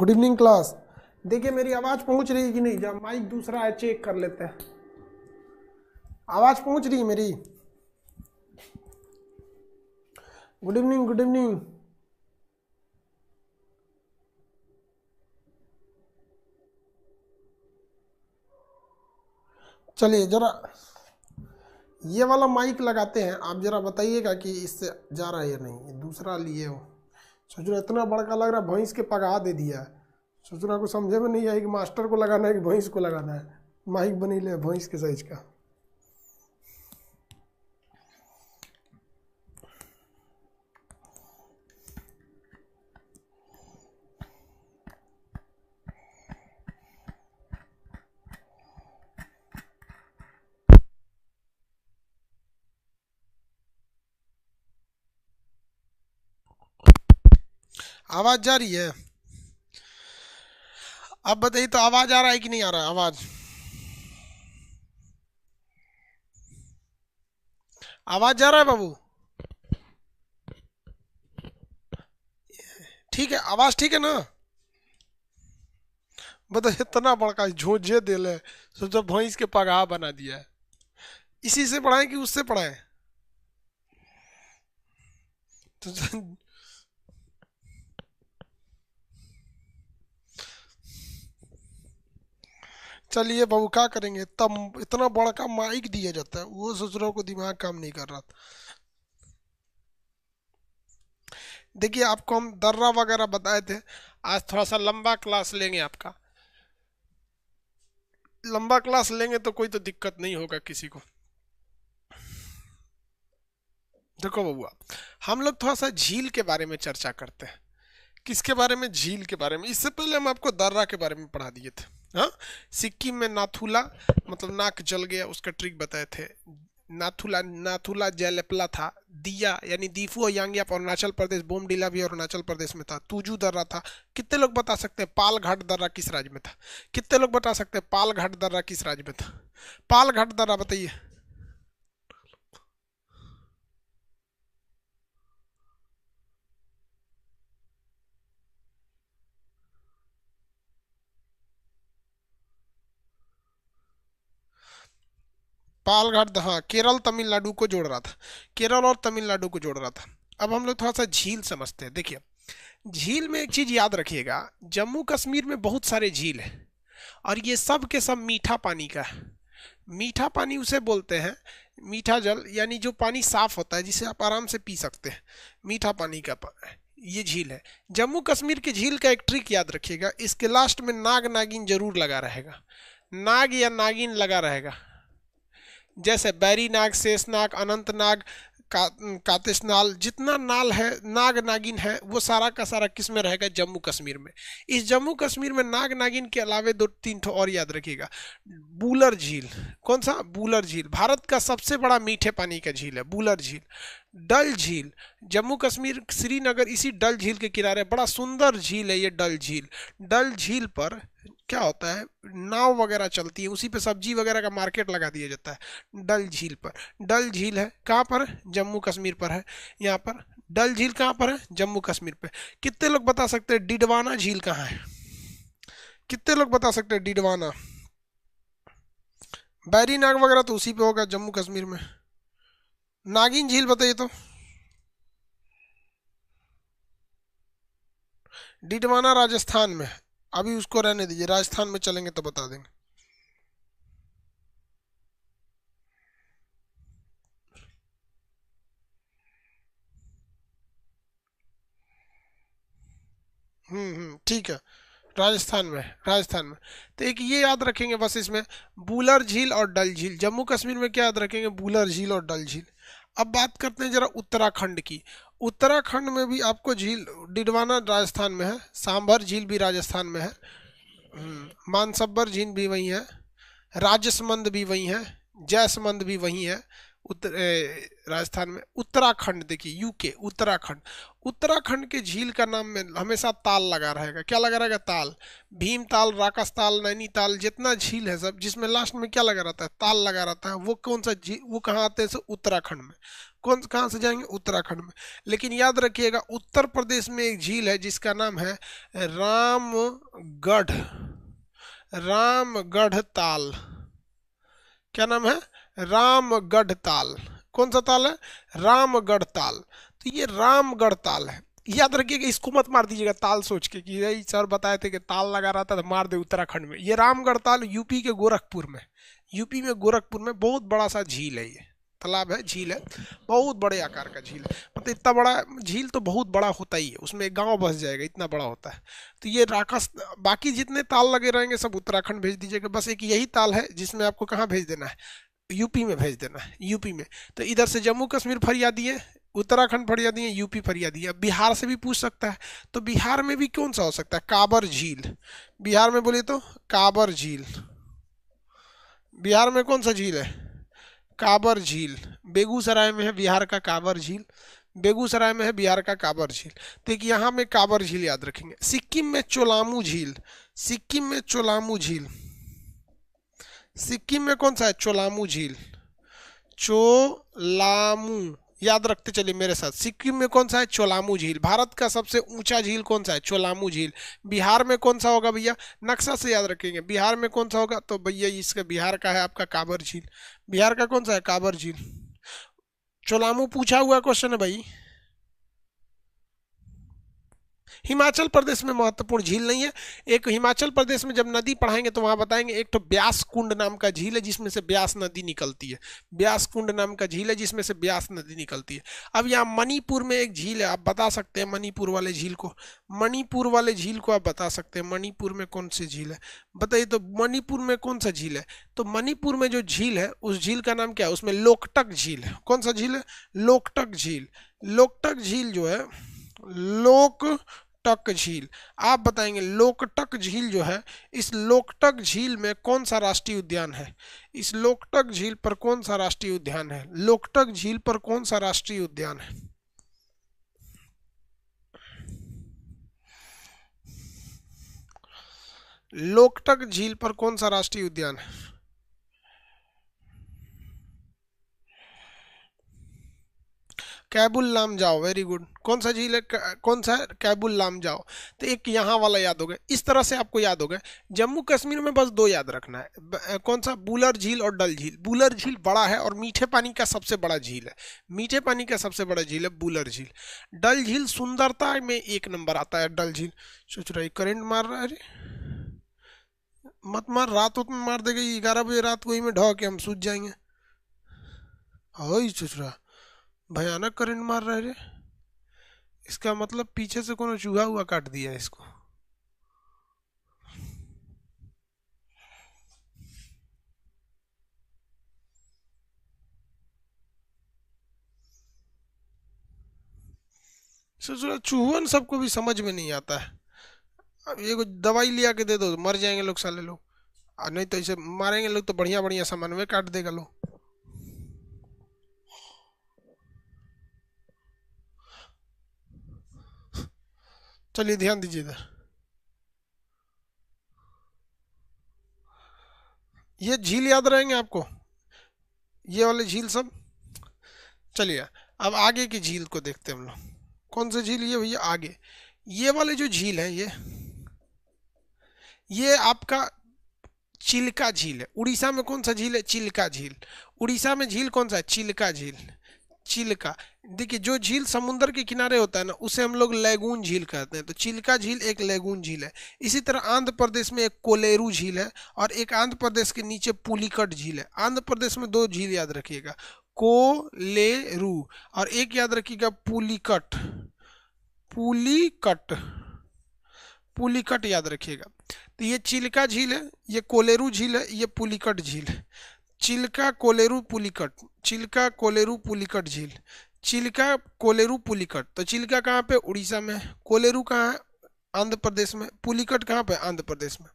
Good evening class. देखिए मेरी आवाज़ पहुंच रही है कि नहीं, जब माइक दूसरा है चेक कर लेते हैं। आवाज़ पहुंच रही है मेरी? Good evening, good evening. चलिए जरा ये वाला माइक लगाते हैं, आप जरा बताइएगा कि इससे जा रहा है या नहीं। ये दूसरा लिए हो, सोच रहा इतना बड़का लग रहा है, भैंस के पगा दे दिया है। सोच रहा को समझे में नहीं आई कि मास्टर को लगाना है कि भैंस को लगाना है। माइक बनी ले भैंस के साइज का। आवाज जा रही है? अब बताइए तो, आवाज आ रहा है कि नहीं आ रहा है? आवाज आवाज जा रहा है बाबू? ठीक है, आवाज ठीक है ना? बताइए, इतना बड़का झोंझे दे ले, सोचो भैंस के पगहा बना दिया है। इसी से पढ़ाएं कि उससे पढ़ाएं? तो चलिए बाबू, क्या करेंगे, तब इतना बड़का माइक दिया जाता है, वो सोच रहा को दिमाग काम नहीं कर रहा था। देखिए आपको हम दर्रा वगैरह बताए थे। आज थोड़ा सा लंबा क्लास लेंगे आपका। लंबा क्लास लेंगे तो कोई तो दिक्कत नहीं होगा किसी को। देखो बबुआ, हम लोग थोड़ा सा झील के बारे में चर्चा करते हैं। किसके बारे में? झील के बारे में। इससे पहले हम आपको दर्रा के बारे में पढ़ा दिए थे। हाँ, सिक्किम में नाथुला मतलब नाक जल गया, उसका ट्रिक बताए थे। नाथुला नाथुला जयलेपला था। दिया यानी दीफू और यांग्याप अरुणाचल प्रदेश, बोमडिला भी अरुणाचल प्रदेश में था। तुजू दर्रा था। कितने लोग बता सकते हैं पालघाट दर्रा किस राज्य में था? कितने लोग बता सकते हैं पालघाट दर्रा किस राज्य में था? पालघाट दर्रा बताइए। पालघाट, हाँ, केरल तमिलनाडु को जोड़ रहा था। केरल और तमिलनाडु को जोड़ रहा था। अब हम लोग थोड़ा सा झील समझते हैं। देखिए, झील में एक चीज याद रखिएगा, जम्मू कश्मीर में बहुत सारे झील हैं और ये सब के सब मीठा पानी का है। मीठा पानी उसे बोलते हैं, मीठा जल यानी जो पानी साफ होता है जिसे आप आराम से पी सकते हैं, मीठा पानी का ये झील है। जम्मू कश्मीर की झील का एक ट्रिक याद रखिएगा, इसके लास्ट में नाग नागिन जरूर लगा रहेगा। नाग या नागिन लगा रहेगा। जैसे बैरी नाग, शेष नाग, अनंत नाग, कातिश नाल, जितना नाल है, नाग नागिन है, वो सारा का सारा किस में रहेगा? जम्मू कश्मीर में। इस जम्मू कश्मीर में नाग नागिन के अलावे दो तीन ठो और याद रखिएगा। बूलर झील। कौन सा? बूलर झील भारत का सबसे बड़ा मीठे पानी का झील है, बूलर झील। डल झील, जम्मू कश्मीर श्रीनगर इसी डल झील के किनारे, बड़ा सुंदर झील है ये डल झील। डल झील पर क्या होता है, नाव वगैरह चलती है, उसी पे सब्जी वगैरह का मार्केट लगा दिया जाता है डल झील पर। डल झील है कहाँ पर? जम्मू कश्मीर पर है। यहाँ पर डल झील कहाँ पर है? जम्मू कश्मीर पे। कितने लोग बता सकते हैं डिडवाना झील कहाँ है? कितने लोग बता सकते हैं डिडवाना? बैरी नाग वगैरह तो उसी पे होगा, जम्मू कश्मीर में। नागिन झील बताइए तो। डिडवाना राजस्थान में है। अभी उसको रहने दीजिए, राजस्थान में चलेंगे तो बता देंगे। ठीक है, राजस्थान में है, राजस्थान में। तो एक ये याद रखेंगे बस इसमें, बूलर झील और डल झील। जम्मू कश्मीर में क्या याद रखेंगे? बूलर झील और डल झील। अब बात करते हैं जरा उत्तराखंड की। उत्तराखंड में भी आपको झील, डिडवाना राजस्थान में है, सांभर झील भी राजस्थान में है, मानसब्बर झील भी वही है, राजसमंद भी वही है, जैसमंद भी वही है, राजस्थान में। उत्तराखंड, देखिए यूके, उत्तराखंड। उत्तराखंड के झील का नाम में हमेशा ताल लगा रहेगा। क्या लगा रहेगा? ताल। भीमताल, राकसताल, नैनीताल, जितना झील है सब, जिसमें लास्ट में क्या लगा रहता है? ताल लगा रहता है। वो कौन सा झील, वो कहाँ आते हैं? उत्तराखंड में। कौन, कहाँ से जाएंगे? उत्तराखंड में। लेकिन याद रखिएगा, उत्तर प्रदेश में एक झील है जिसका नाम है रामगढ़, रामगढ़ ताल। क्या नाम है? रामगढ़ ताल। कौन सा ताल है? रामगढ़ ताल। तो ये रामगढ़ ताल है। याद रखिएगा, इसको मत मार दीजिएगा ताल सोच के कि यही सर बताए थे कि ताल लगा रहा था तो मार दे उत्तराखंड में। ये रामगढ़ ताल यूपी के गोरखपुर में, यूपी में गोरखपुर में बहुत बड़ा सा झील है। ये तालाब है, झील है, बहुत बड़े आकार का झील है। मतलब इतना बड़ा झील तो बहुत बड़ा होता ही है, उसमें एक गांव बस जाएगा, इतना बड़ा होता है। तो ये राकस, बाकी जितने ताल लगे रहेंगे सब उत्तराखंड भेज दीजिएगा। बस एक यही ताल है जिसमें आपको कहाँ भेज देना है? यूपी में भेज देना है, यूपी में। तो इधर से जम्मू कश्मीर फरियादी है, उत्तराखंड फरियादी है, यूपी फरियादी है। बिहार से भी पूछ सकता है, तो बिहार में भी कौन सा हो सकता है? काबर झील। बिहार में बोले तो काबर झील। बिहार में कौन सा झील है? काबर झील। बेगूसराय में है बिहार का काबर झील, बेगूसराय में है बिहार का काबर झील। तो एक यहाँ में काबर झील याद रखेंगे। सिक्किम में चोलामू झील, सिक्किम में चोलामू झील। सिक्किम में कौन सा है? चोलामू झील, चोलामू। याद रखते चलिए मेरे साथ, सिक्किम में कौन सा है? चोलामू झील। भारत का सबसे ऊंचा झील कौन सा है? चोलामू झील। बिहार में कौन सा होगा भैया? नक्शा से याद रखेंगे, बिहार में कौन सा होगा? तो भैया इसका बिहार का है आपका काबर झील। बिहार का कौन सा है? काबर झील। चोलामू पूछा हुआ क्वेश्चन है भाई। हिमाचल प्रदेश में महत्वपूर्ण झील नहीं है। एक हिमाचल प्रदेश में जब नदी पढ़ाएंगे तो वहां बताएंगे, एक तो ब्यास कुंड नाम का झील है जिसमें से ब्यास नदी निकलती है। ब्यास कुंड नाम का झील है जिसमें से ब्यास नदी निकलती है। अब यहाँ मणिपुर में एक झील है, आप बता सकते हैं मणिपुर वाले झील को, मणिपुर वाले झील को आप बता सकते हैं मणिपुर में कौन सी झील है? बताइए तो मणिपुर में कौन सा झील है? तो मणिपुर में जो झील है उस झील का नाम क्या है? उसमें लोकटक झील है। कौन सा झील है? लोकटक झील। लोकटक झील जो है, लोकटक झील, आप बताएंगे लोकटक झील जो है, इस लोकटक झील में कौन सा राष्ट्रीय उद्यान है? इस लोकटक झील पर कौन सा राष्ट्रीय उद्यान है? लोकटक झील पर कौन सा राष्ट्रीय उद्यान है? लोकटक झील पर कौन सा राष्ट्रीय उद्यान है? Keibul Lamjao, very good. कौन सा झील है? कौन सा है? कैबुल लामजाओ। तो एक यहाँ वाला याद हो गया। इस तरह से आपको याद हो गया। जम्मू कश्मीर में बस दो याद रखना है, कौन सा? बुलर झील और डल झील। बुलर झील बड़ा है और मीठे पानी का सबसे बड़ा झील है, मीठे पानी का सबसे बड़ा झील है बुलर झील। डल झील सुंदरता में एक नंबर आता है डल झील। सोच रहा है करंट मार रहा है, अरे मत मार, रात में मार देगा 11 बजे रात को ही में ढो के हम सूझ जाएंगे। हो ही सोच रहा, भयानक करंट मार रहा है रे। इसका मतलब पीछे से कोनो चूहा हुआ काट दिया है इसको। सोच रहा चूहन सबको भी समझ में नहीं आता है। अब ये दवाई लिया के दे दो, मर जाएंगे लोग साले लोग। और नहीं तो इसे मारेंगे लोग तो बढ़िया बढ़िया सामान में काट देगा लोग। चलिए ध्यान दीजिए इधर, ये झील याद रहेंगे आपको, ये वाले झील सब। चलिए अब आगे की झील को देखते हैं हम लोग। कौन सा झील? ये भैया आगे, ये वाले जो झील है, ये आपका चिल्का झील है। उड़ीसा में कौन सा झील है? चिल्का झील। उड़ीसा में झील कौन सा है? चिल्का झील। चिल्का, देखिए जो झील समुद्र के किनारे होता है ना, उसे हम लोग लैगून झील कहते हैं। तो चिल्का झील एक लैगून झील है। इसी तरह आंध्र प्रदेश में एक कोलेरू झील है और एक आंध्र प्रदेश के नीचे पुलिकट झील है। आंध्र प्रदेश में दो झील याद रखिएगा, कोलेरू, और एक याद रखिएगा पुलिकट। पुलिकट, पुलिकट याद रखिएगा। तो ये चिल्का झील है, ये कोलेरू झील है, ये पुलिकट झील है। चिल्का कोलेरू पुलिकट, चिल्का कोलेरू पुलिकट झील, चिल्का कोलेरू पुलिकट। तो चिल्का कहाँ पे? उड़ीसा में। कोलेरू कहाँ है? आंध्र प्रदेश में। पुलिकट कहाँ पे? आंध्र प्रदेश में।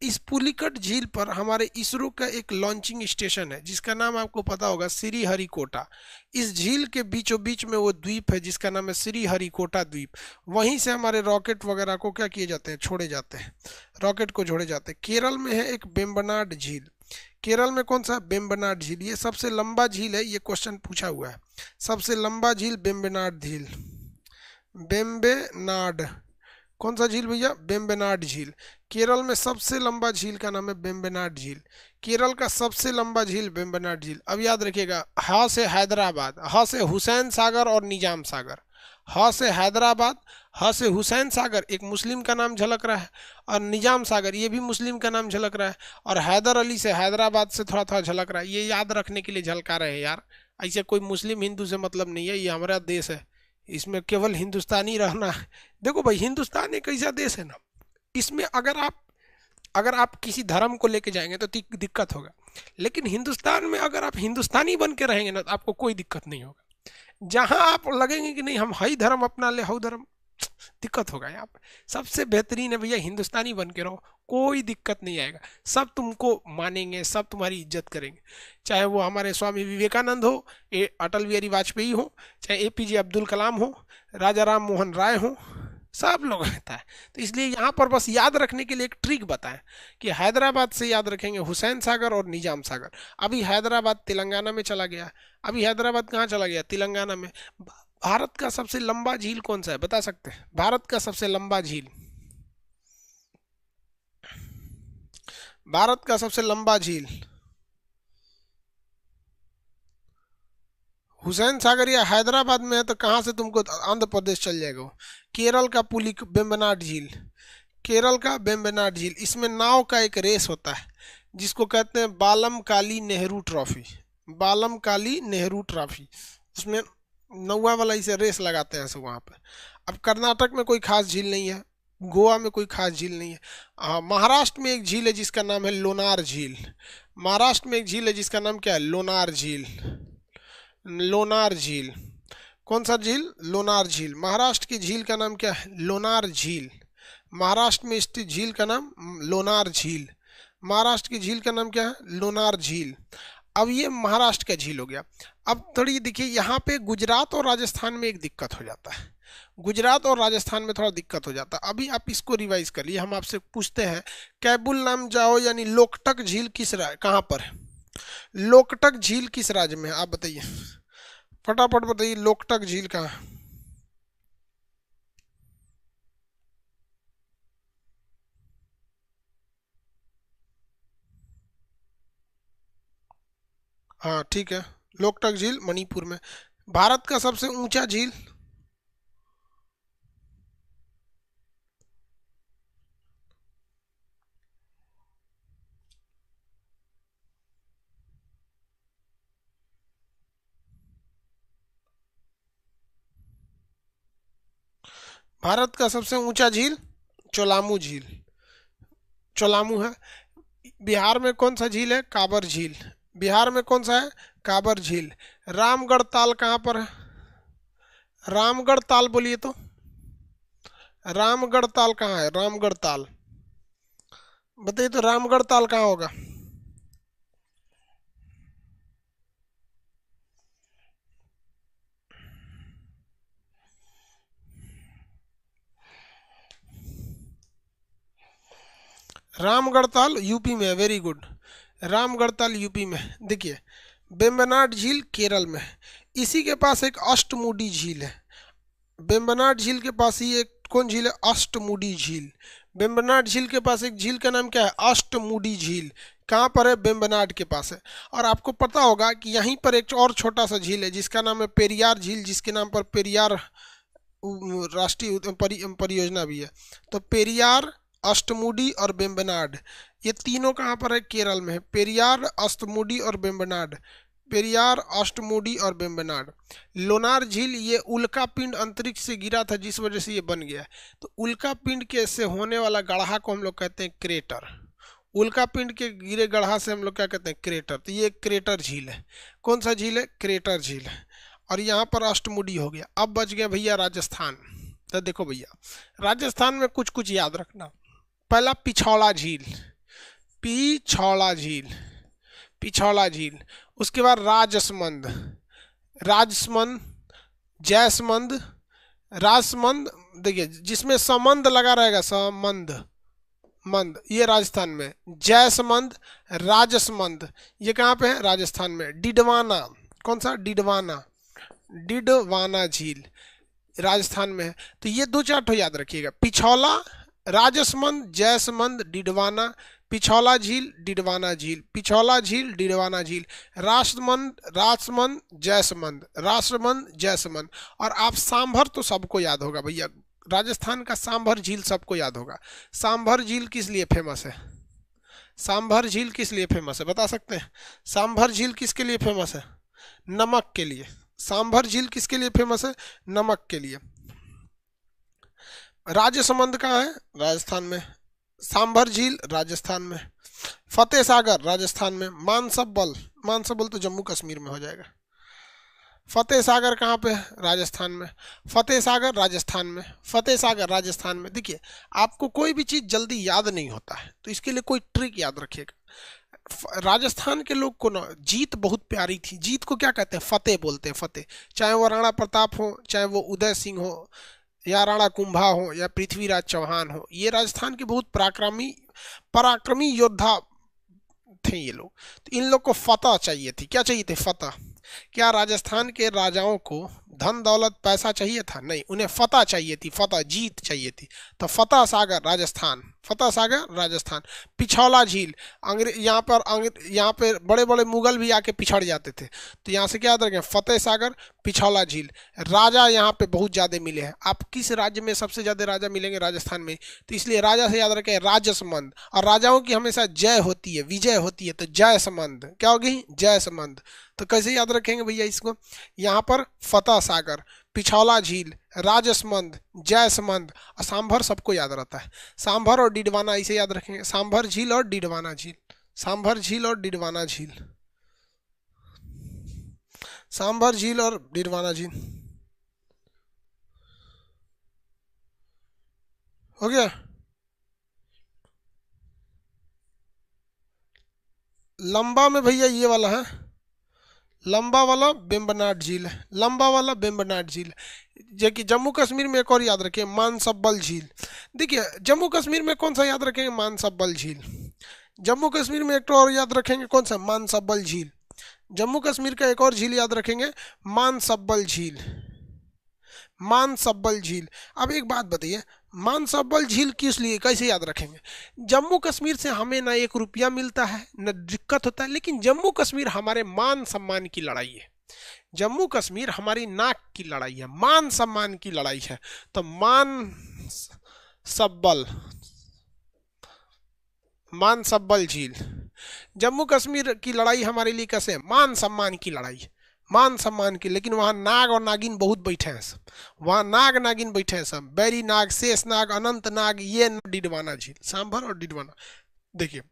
इस पुलिकट झील पर हमारे इसरो का एक लॉन्चिंग स्टेशन है जिसका नाम आपको पता होगा श्रीहरिकोटा। इस झील के बीचों बीच में वो द्वीप है जिसका नाम है श्रीहरिकोटा द्वीप। वहीं से हमारे रॉकेट वगैरह को क्या किए जाते हैं, छोड़े जाते हैं, रॉकेट को छोड़े जाते हैं। केरल में है एक वेम्बनाड झील। केरल में कौन सा, वेम्बनाड झील। ये सबसे लंबा झील है, ये क्वेश्चन पूछा हुआ है। सबसे लंबा झील वेम्बनाड झील, वेम्बनाड। कौन सा झील भैया, वेम्बनाड झील। केरल में सबसे लंबा झील का नाम है वेम्बनाड झील। केरल का सबसे लंबा झील वेम्बनाड झील। अब याद रखिएगा, ह से हैदराबाद, ह से हुसैन सागर और निजाम सागर। ह से हैदराबाद, ह से हुसैन सागर एक मुस्लिम का नाम झलक रहा है, और निजाम सागर ये भी मुस्लिम का नाम झलक रहा है, और हैदर अली से हैदराबाद से थोड़ा थोड़ा झलक रहा है। ये याद रखने के लिए झलका रहे हैं यार, ऐसे कोई मुस्लिम हिंदू से मतलब नहीं है, ये हमारा देश है, इसमें केवल हिंदुस्तानी रहना है। देखो भाई, हिंदुस्तान एक ऐसा देश है ना, इसमें अगर आप किसी धर्म को लेके जाएंगे तो दिक्कत होगा, लेकिन हिंदुस्तान में अगर आप हिंदुस्तानी बन के रहेंगे ना तो आपको कोई दिक्कत नहीं होगा। जहां आप लगेंगे कि नहीं हम हई धर्म अपना ले, हऊ धर्म, दिक्कत होगा यहाँ पे। सबसे बेहतरीन है भैया हिंदुस्तानी बन के रहो, कोई दिक्कत नहीं आएगा, सब तुमको मानेंगे, सब तुम्हारी इज्जत करेंगे। चाहे वो हमारे स्वामी विवेकानंद हो, अटल बिहारी वाजपेयी हो, चाहे एपीजे अब्दुल कलाम हो, राजा राम मोहन राय हो, सब लोग रहता है। तो इसलिए यहाँ पर बस याद रखने के लिए एक ट्रिक बताएं कि हैदराबाद से याद रखेंगे हुसैन सागर और निजाम सागर। अभी हैदराबाद तेलंगाना में चला गया, अभी हैदराबाद कहाँ चला गया, तेलंगाना में। भारत का सबसे लंबा झील कौन सा है, बता सकते हैं, भारत का सबसे लंबा झील, भारत का सबसे लंबा झील हुसैन सागर या हैदराबाद में है तो कहाँ से तुमको आंध्र प्रदेश चल जाएगा वो। केरल का पुली वेम्बनाड झील, केरल का वेम्बनाड झील। इसमें नाव का एक रेस होता है जिसको कहते हैं बालम काली नेहरू ट्रॉफी, बालम काली नेहरू ट्रॉफी। उसमें नौवा वाला इसे रेस लगाते हैं सब वहाँ पे। अब कर्नाटक में कोई खास झील नहीं है, गोवा में कोई खास झील नहीं है। महाराष्ट्र में एक झील है जिसका नाम है लोनार झील। महाराष्ट्र में एक झील है जिसका नाम क्या है, लोनार झील, लोनार झील। कौन सा झील, लोनार झील। महाराष्ट्र की झील का नाम क्या है, लोनार झील। महाराष्ट्र में स्थित झील का नाम लोनार झील। महाराष्ट्र की झील का नाम क्या है, लोनार झील। अब ये महाराष्ट्र का झील हो गया। अब थोड़ी देखिए यहाँ पे गुजरात और राजस्थान में एक दिक्कत हो जाता है, गुजरात और राजस्थान में थोड़ा दिक्कत हो जाता है। अभी आप इसको रिवाइज कर लिए। हम आपसे पूछते हैं कैबुल नाम जाओ यानी लोकटक झील किस कहाँ पर है, लोकटक झील किस राज्य में है, आप बताइए फटाफट बताइए, लोकटक झील कहाँ है। हाँ ठीक है, लोकटक झील मणिपुर में। भारत का सबसे ऊंचा झील, भारत का सबसे ऊंचा झील चोलामू झील, चोलामू है। बिहार में कौन सा झील है, काबर झील। बिहार में कौन सा है, काबर झील। रामगढ़ ताल कहाँ पर है, रामगढ़ ताल बोलिए तो, रामगढ़ ताल कहाँ है, रामगढ़ ताल बताइए तो, रामगढ़ ताल कहाँ होगा। रामगढ़ ताल यूपी में है, very good, Ramgarh Tal UP में। देखिए वेम्बनाड झील केरल में है, इसी के पास एक अष्टमुडी झील है। वेम्बनाड झील के पास ही एक कौन झील है, अष्टमुडी झील। वेम्बनाड झील के पास एक झील का नाम क्या है, अष्टमुडी झील। कहाँ पर है, वेम्बनाड के पास है। और आपको पता होगा कि यहीं पर एक और छोटा सा झील है जिसका नाम है पेरियार झील, जिसके नाम पर पेरियार राष्ट्रीय परियोजना भी है। तो पेरियार, अष्टमुडी और वेम्बनाड, ये तीनों कहाँ पर है, केरल में है। पेरियार, अष्टमुडी और वेम्बनाड, पेरियार, अष्टमुडी और वेम्बनाड। लोनार झील ये उल्का पिंड अंतरिक्ष से गिरा था जिस वजह से ये बन गया। तो उल्का पिंड के से होने वाला गड्ढा को हम लोग कहते हैं क्रेटर। उल्का पिंड के गिरे गड्ढा से हम लोग क्या कहते हैं, क्रेटर। तो ये क्रेटर झील है। कौन सा झील है, क्रेटर झील है। और यहाँ पर अष्टमुडी हो गया। अब बच गया भैया राजस्थान। तो देखो भैया राजस्थान में कुछ कुछ याद रखना। पहला पिछौला झील, पिछौला झील, पिछौला झील। उसके बाद राजसमंद, राजसमंद, जैसमंद, राजसमंद, देखिए जिसमें समंद लगा रहेगा, समंद, मंद, ये राजस्थान में। जैसमंद, राजसमंद, ये कहाँ पे है? राजस्थान में। डिडवाना, कौन सा? डिडवाना, डिडवाना झील राजस्थान में है। तो ये दो चार ठो याद रखिएगा, पिछौला, राजसमंद, जैसमंद, डिडवाना, पिछौला झील, डिडवाना झील, पिछौला झील, डिडवाना झील, राष्ट्रमंद, राजसमंद, जैसमंद, राष्ट्रमंद, जैसमंद। और आप सांभर तो सबको याद होगा भैया, राजस्थान का सांभर झील सबको याद होगा। सांभर झील किस लिए फेमस है? सांभर झील किस लिए फेमस है, बता सकते हैं? सांभर झील किसके लिए फेमस है? नमक के लिए। सांभर झील किसके लिए फेमस है? नमक के लिए। राजसमंद कहाँ है? राजस्थान में। सांभर झील राजस्थान में। फतेह सागर राजस्थान में। मानसबल, मानसबल तो जम्मू कश्मीर में हो जाएगा। फतेह सागर कहाँ पे है? राजस्थान में। फतेह सागर राजस्थान में, फतेह सागर राजस्थान में। देखिए आपको कोई भी चीज़ जल्दी याद नहीं होता है, तो इसके लिए कोई ट्रिक याद रखिएगा। राजस्थान के लोग को ना जीत बहुत प्यारी थी। जीत को क्या कहते हैं? फतेह बोलते हैं, फतेह। चाहे वो राणा प्रताप हो, चाहे वो उदय सिंह हो, या राणा कुंभा हो, या पृथ्वीराज चौहान हो, ये राजस्थान के बहुत पराक्रमी पराक्रमी योद्धा थे ये लोग। तो इन लोग को फतह चाहिए थी। क्या चाहिए थे? फतह। क्या राजस्थान के राजाओं को धन दौलत पैसा चाहिए था? नहीं, उन्हें फतह चाहिए थी, फतह, जीत चाहिए थी। तो फतह सागर राजस्थान, फतह सागर राजस्थान। पिछौला झील, अंग्रेज यहाँ पे बड़े बड़े मुगल भी आके पिछड़ जाते थे, तो यहाँ से क्या याद रखें? फतेह सागर, पिछौला झील। राजा यहाँ पे बहुत ज़्यादा मिले हैं। आप किस राज्य में सबसे ज़्यादा राजा मिलेंगे? राजस्थान में। तो इसलिए राजा से याद रखें राजसमंद। और राजाओं की हमेशा जय होती है, विजय होती है, तो जयसमंद। क्या होगी? जयसमंद। तो कैसे याद रखेंगे भैया इसको? यहाँ पर फतह सागर, पिछौला झील, राजसमंद, जयसमंद और सांभर सबको याद रहता है। सांभर और डिडवाना इसे याद रखेंगे, सांभर झील और डिडवाना झील, सांभर झील और डिडवाना झील, सांभर झील और डिडवाना झील। हो गया? लंबा में भैया ये वाला है, लंबा वाला बेम्बनाड झील है, लंबा वाला बेम्बनाड झील। जो कि जम्मू कश्मीर में एक और याद रखें, मानसब्बल झील। देखिए जम्मू कश्मीर में कौन सा याद रखेंगे? मानसब्बल झील। जम्मू कश्मीर में एक तो और याद रखेंगे, कौन सा? मानसब्बल झील। जम्मू कश्मीर का एक और झील याद रखेंगे, मानसब्बल झील, मानसब्बल झील। अब एक बात बताइए, मानसब्बल झील किस लिए, कैसे याद रखेंगे? जम्मू कश्मीर से हमें ना 1 रुपया मिलता है, न दिक्कत होता है, लेकिन जम्मू कश्मीर हमारे मान सम्मान की लड़ाई है। जम्मू कश्मीर हमारी नाक की लड़ाई है, मान सम्मान की लड़ाई है। तो मान सब्बल, मान सब्बल झील। जम्मू कश्मीर की लड़ाई हमारे लिए कैसे है? मान सम्मान की लड़ाई, मान सम्मान की। लेकिन वहाँ नाग और नागिन बहुत बैठे हैं सब, वहाँ नाग नागिन बैठे हैं सब, बैरी नाग, शेष नाग, अनंत नाग, ये डिडवाना झील, सांभर और डिडवाना। देखिए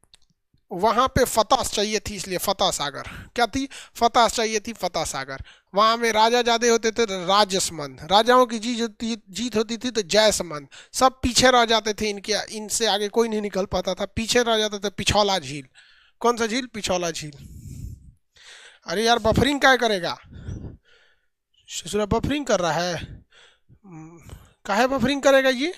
वहाँ पे फतह चाहिए थी, इसलिए फतह सागर। क्या थी? फतह चाहिए थी, फतह सागर। वहाँ में राजा ज्यादा होते थे तो राजसमंद, राजाओं की जीत होती थी तो जयसमंद। सब पीछे रह जाते थे, इनके इनसे आगे कोई नहीं निकल पाता था, पीछे रह जाते थे। पिछौला झील, कौन सा झील? पिछौला झील। अरे यार बफरिंग क्या करेगा? ससुरा बफरिंग कर रहा है, काहे बफरिंग करेगा ये?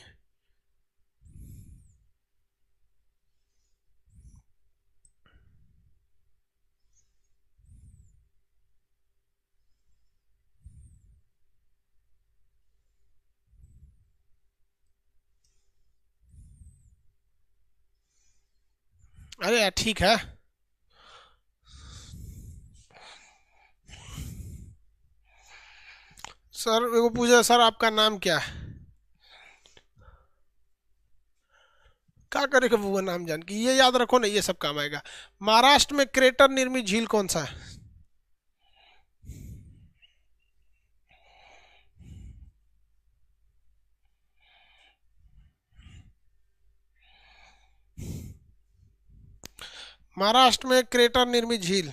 अरे यार ठीक है। सर वो पूछा, सर आपका नाम क्या है? क्या करेगा वो नाम जान के? ये याद रखो ना, ये सब काम आएगा। महाराष्ट्र में क्रेटर निर्मित झील कौन सा है? महाराष्ट्र में क्रेटर निर्मित झील,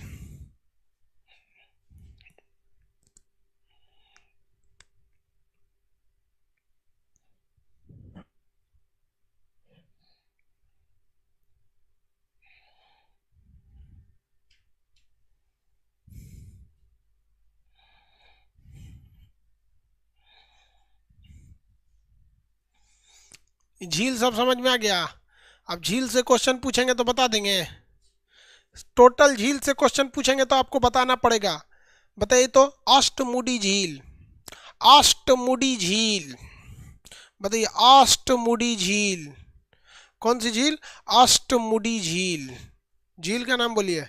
झील सब समझ में आ गया। अब झील से क्वेश्चन पूछेंगे तो बता देंगे। टोटल झील से क्वेश्चन पूछेंगे तो आपको बताना पड़ेगा। बताइए तो, अष्टमुडी झील, अष्टमुडी झील, बताइए अष्टमुडी झील, कौन सी झील? अष्टमुडी झील। झील का नाम बोलिए।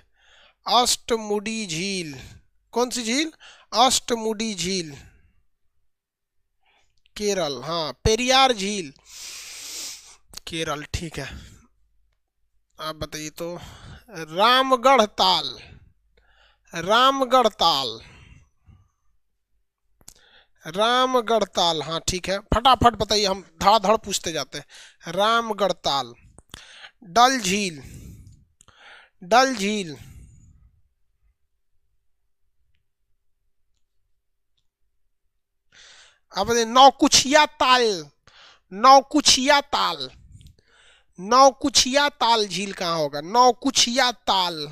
अष्टमुडी झील, कौन सी झील? अष्टमुडी झील, केरल। हाँ, पेरियार झील, केरल, ठीक है। आप बताइए तो, रामगढ़ ताल, रामगढ़ ताल, रामगढ़ ताल, हाँ ठीक है, फटाफट बताइए, हम धड़ाधड़ पूछते जाते हैं। रामगढ़ ताल। डल झील, डल झील, अब बताइए नौकुचिया ताल, नौकुचिया ताल, नौकुचिया ताल झील कहाँ होगा? नौकुचिया ताल,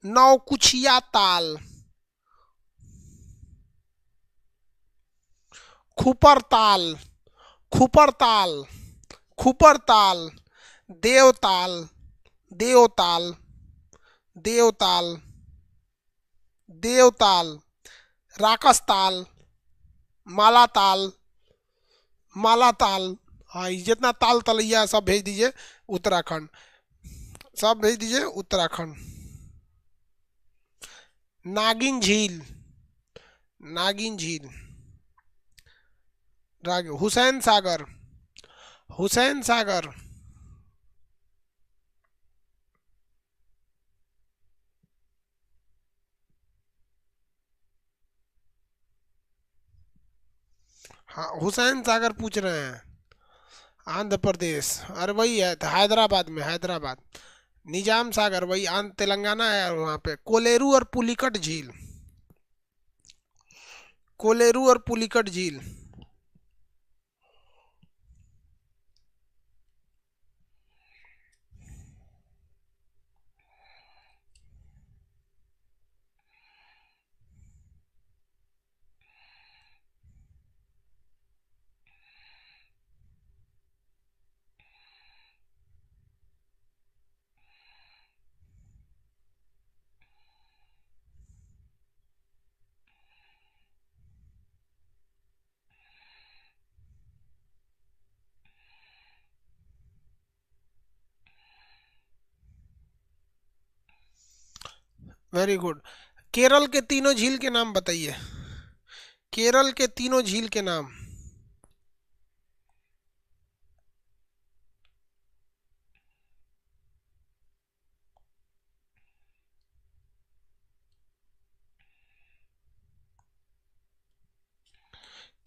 नौकुचिया ताल, खुपर ताल, खुपर ताल, खुपर ताल, देवताल, देवताल, देवताल, देवताल, राकस ताल, मालाताल, मालाताल। हाँ, ये जितना ताल तलैया है सब भेज दीजिए उत्तराखंड, सब भेज दीजिए उत्तराखंड। नागिन झील, नागिन झील, हुसैन सागर, हुसैन सागर, हाँ हुसैन सागर पूछ रहे हैं। आंध्र प्रदेश, अरे वही है हैदराबाद में, हैदराबाद। निजाम सागर वही आंध्र तेलंगाना है, और वहाँ पे कोलेरू और पुलिकट झील, कोलेरू और पुलिकट झील। Very good. केरल के तीनों झील के नाम बताइए, केरल के तीनों झील के नाम।